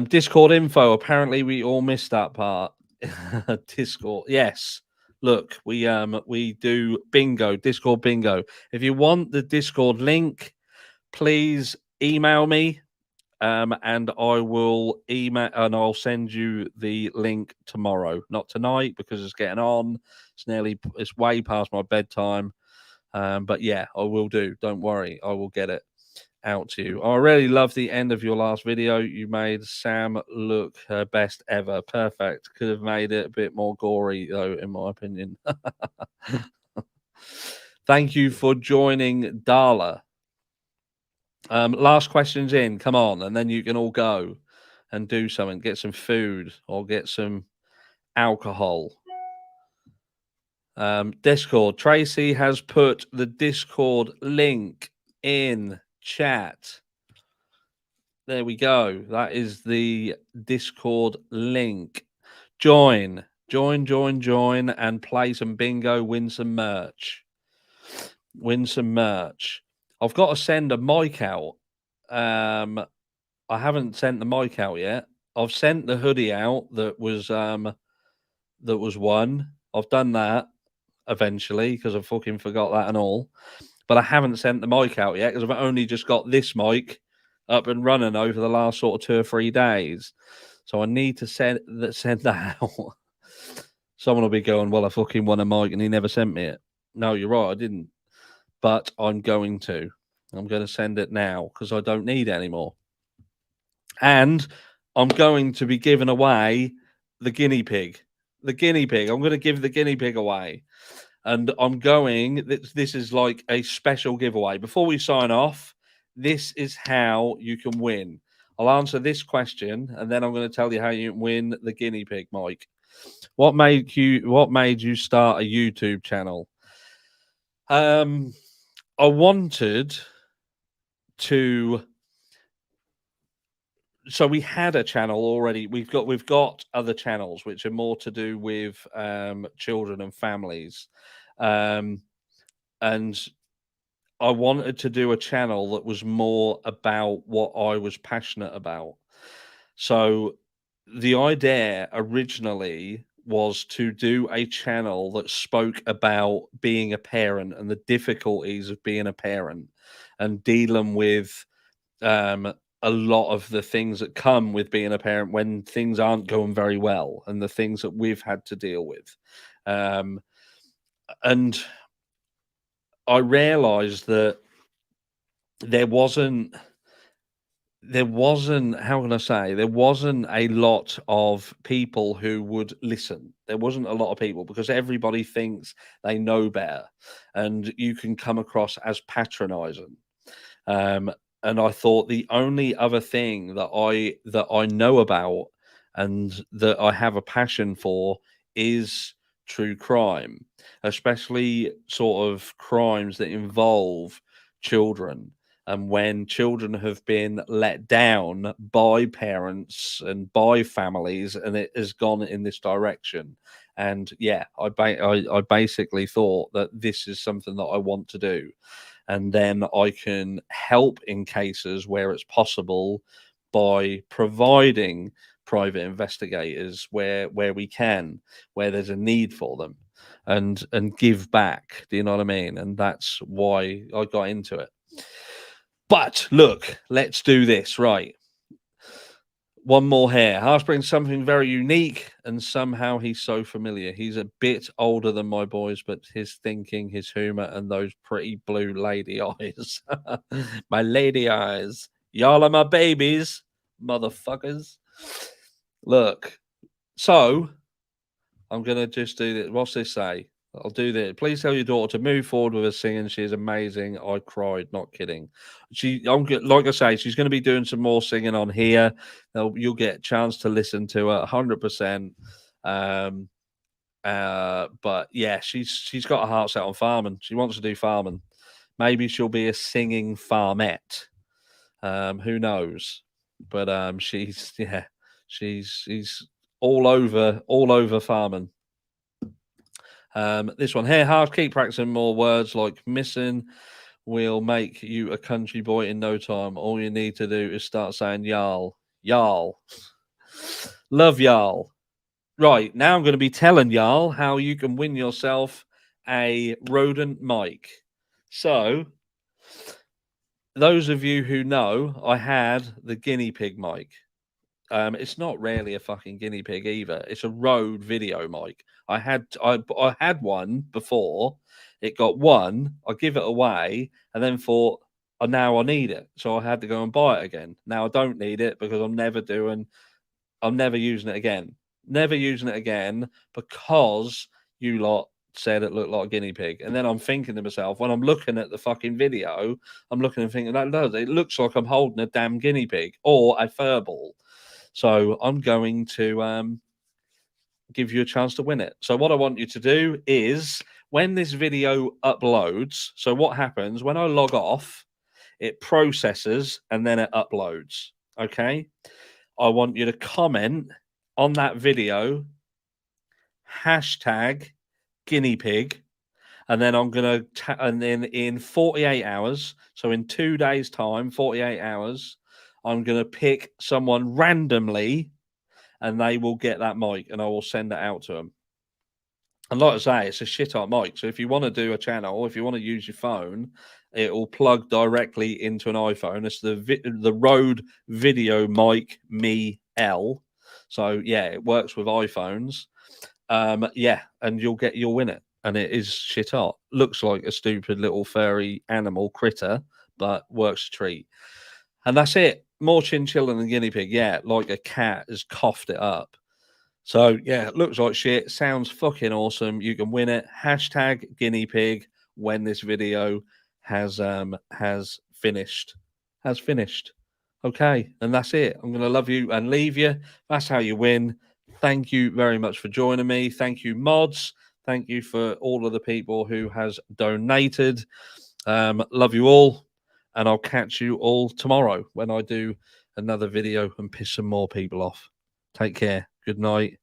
Discord info. Apparently, we all missed that part. Discord. Yes. Look, we do bingo, Discord bingo. If you want the Discord link, please email me, and I will email and I'll send you the link tomorrow. Not tonight because it's getting on. It's way past my bedtime. But yeah, I will do. Don't worry, I will get it out to you. I really love the end of your last video. You made Sam look her best ever. Perfect. Could have made it a bit more gory though, in my opinion. Thank you for joining, Darla. Last questions in. Come on, and then you can all go and do something. Get some food or get some alcohol. Discord. Tracy has put the Discord link in chat. There we go. That is the Discord link. Join, and play some bingo. Win some merch. I've got to send a mic out. I haven't sent the mic out yet. I've sent the hoodie out that was won. I've done that eventually because I fucking forgot that and all. But I haven't sent the mic out yet because I've only just got this mic up and running over the last sort of 2 or 3 days. So I need to send that out. Someone will be going, well, I fucking won a mic and he never sent me it. No, you're right, I didn't. But I'm going to. I'm going to send it now because I don't need it anymore. And I'm going to be giving away the guinea pig. I'm going to give the guinea pig away. And I'm going, this is like a special giveaway. Before we sign off, this is how you can win. I'll answer this question, and then I'm going to tell you how you can win the guinea pig, Mike. What made you start a YouTube channel? I wanted to. So we had a channel already. We've got other channels which are more to do with children and families. And I wanted to do a channel that was more about what I was passionate about. So the idea originally was to do a channel that spoke about being a parent and the difficulties of being a parent and dealing with a lot of the things that come with being a parent when things aren't going very well and the things that we've had to deal with. And I realized that there wasn't how can I say, there wasn't a lot of people who would listen. There wasn't a lot of people because everybody thinks they know better and you can come across as patronizing. And I thought the only other thing that I know about and that I have a passion for is true crime, especially sort of crimes that involve children. And when children have been let down by parents and by families, and it has gone in this direction. And yeah, I basically thought that this is something that I want to do, and then I can help in cases where it's possible by providing private investigators where we can, where there's a need for them, and give back. Do you know what I mean? And that's why I got into it. But look, let's do this right. One more here. Harsh brings something very unique, and somehow he's so familiar. He's a bit older than my boys, but his thinking, his humor, and those pretty blue lady eyes. My lady eyes. Y'all are my babies, motherfuckers. Look, so I'm going to just do this. What's this say? I'll do this. Please tell your daughter to move forward with her singing. She is amazing. I cried, not kidding. Like I say, she's going to be doing some more singing on here. You'll get a chance to listen to her 100%. But yeah, she's got a heart set on farming. She wants to do farming. Maybe she'll be a singing farmette. Who knows? But she's all over farming. This one here, Harsh, keep practicing more words like missing. Will make you a country boy in no time. All you need to do is start saying y'all. Y'all. Love y'all. Right, now I'm going to be telling y'all how you can win yourself a rodent mic. So, those of you who know, I had the guinea pig mic. It's not really a fucking guinea pig either. It's a Rode video mic. I had one before. It got one. I give it away, and then thought, oh, now I need it, so I had to go and buy it again. Now I don't need it because I'm never using it again. Never using it again because you lot said it looked like a guinea pig. And then I'm thinking to myself, when I'm looking at the fucking video, I'm looking and thinking, that does. It looks like I'm holding a damn guinea pig or a fur ball. So I'm going to give you a chance to win it. So what I want you to do is when this video uploads, so what happens when I log off, it processes and then it uploads. Okay. I want you to comment on that video, hashtag guinea pig. And then I'm going to, and then in 48 hours, so in 2 days' time, 48 hours, I'm going to pick someone randomly and they will get that mic and I will send it out to them. And like I say, it's a shit hot mic. So if you want to do a channel, if you want to use your phone, it will plug directly into an iPhone. It's the Rode Video Mic Me L. So yeah, it works with iPhones. Yeah, and you'll win it. And it is shit hot. Looks like a stupid little furry animal critter, but works a treat. And that's it. More chinchilla than guinea pig. Yeah, like a cat has coughed it up. So yeah, it looks like shit. Sounds fucking awesome. You can win it. Hashtag guinea pig when this video has finished. Has finished. Okay, and that's it. I'm gonna love you and leave you. That's how you win. Thank you very much for joining me. Thank you, mods. Thank you for all of the people who has donated. Love you all, and I'll catch you all tomorrow when I do another video and piss some more people off. Take care. Good night.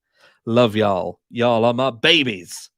Love y'all. Y'all are my babies.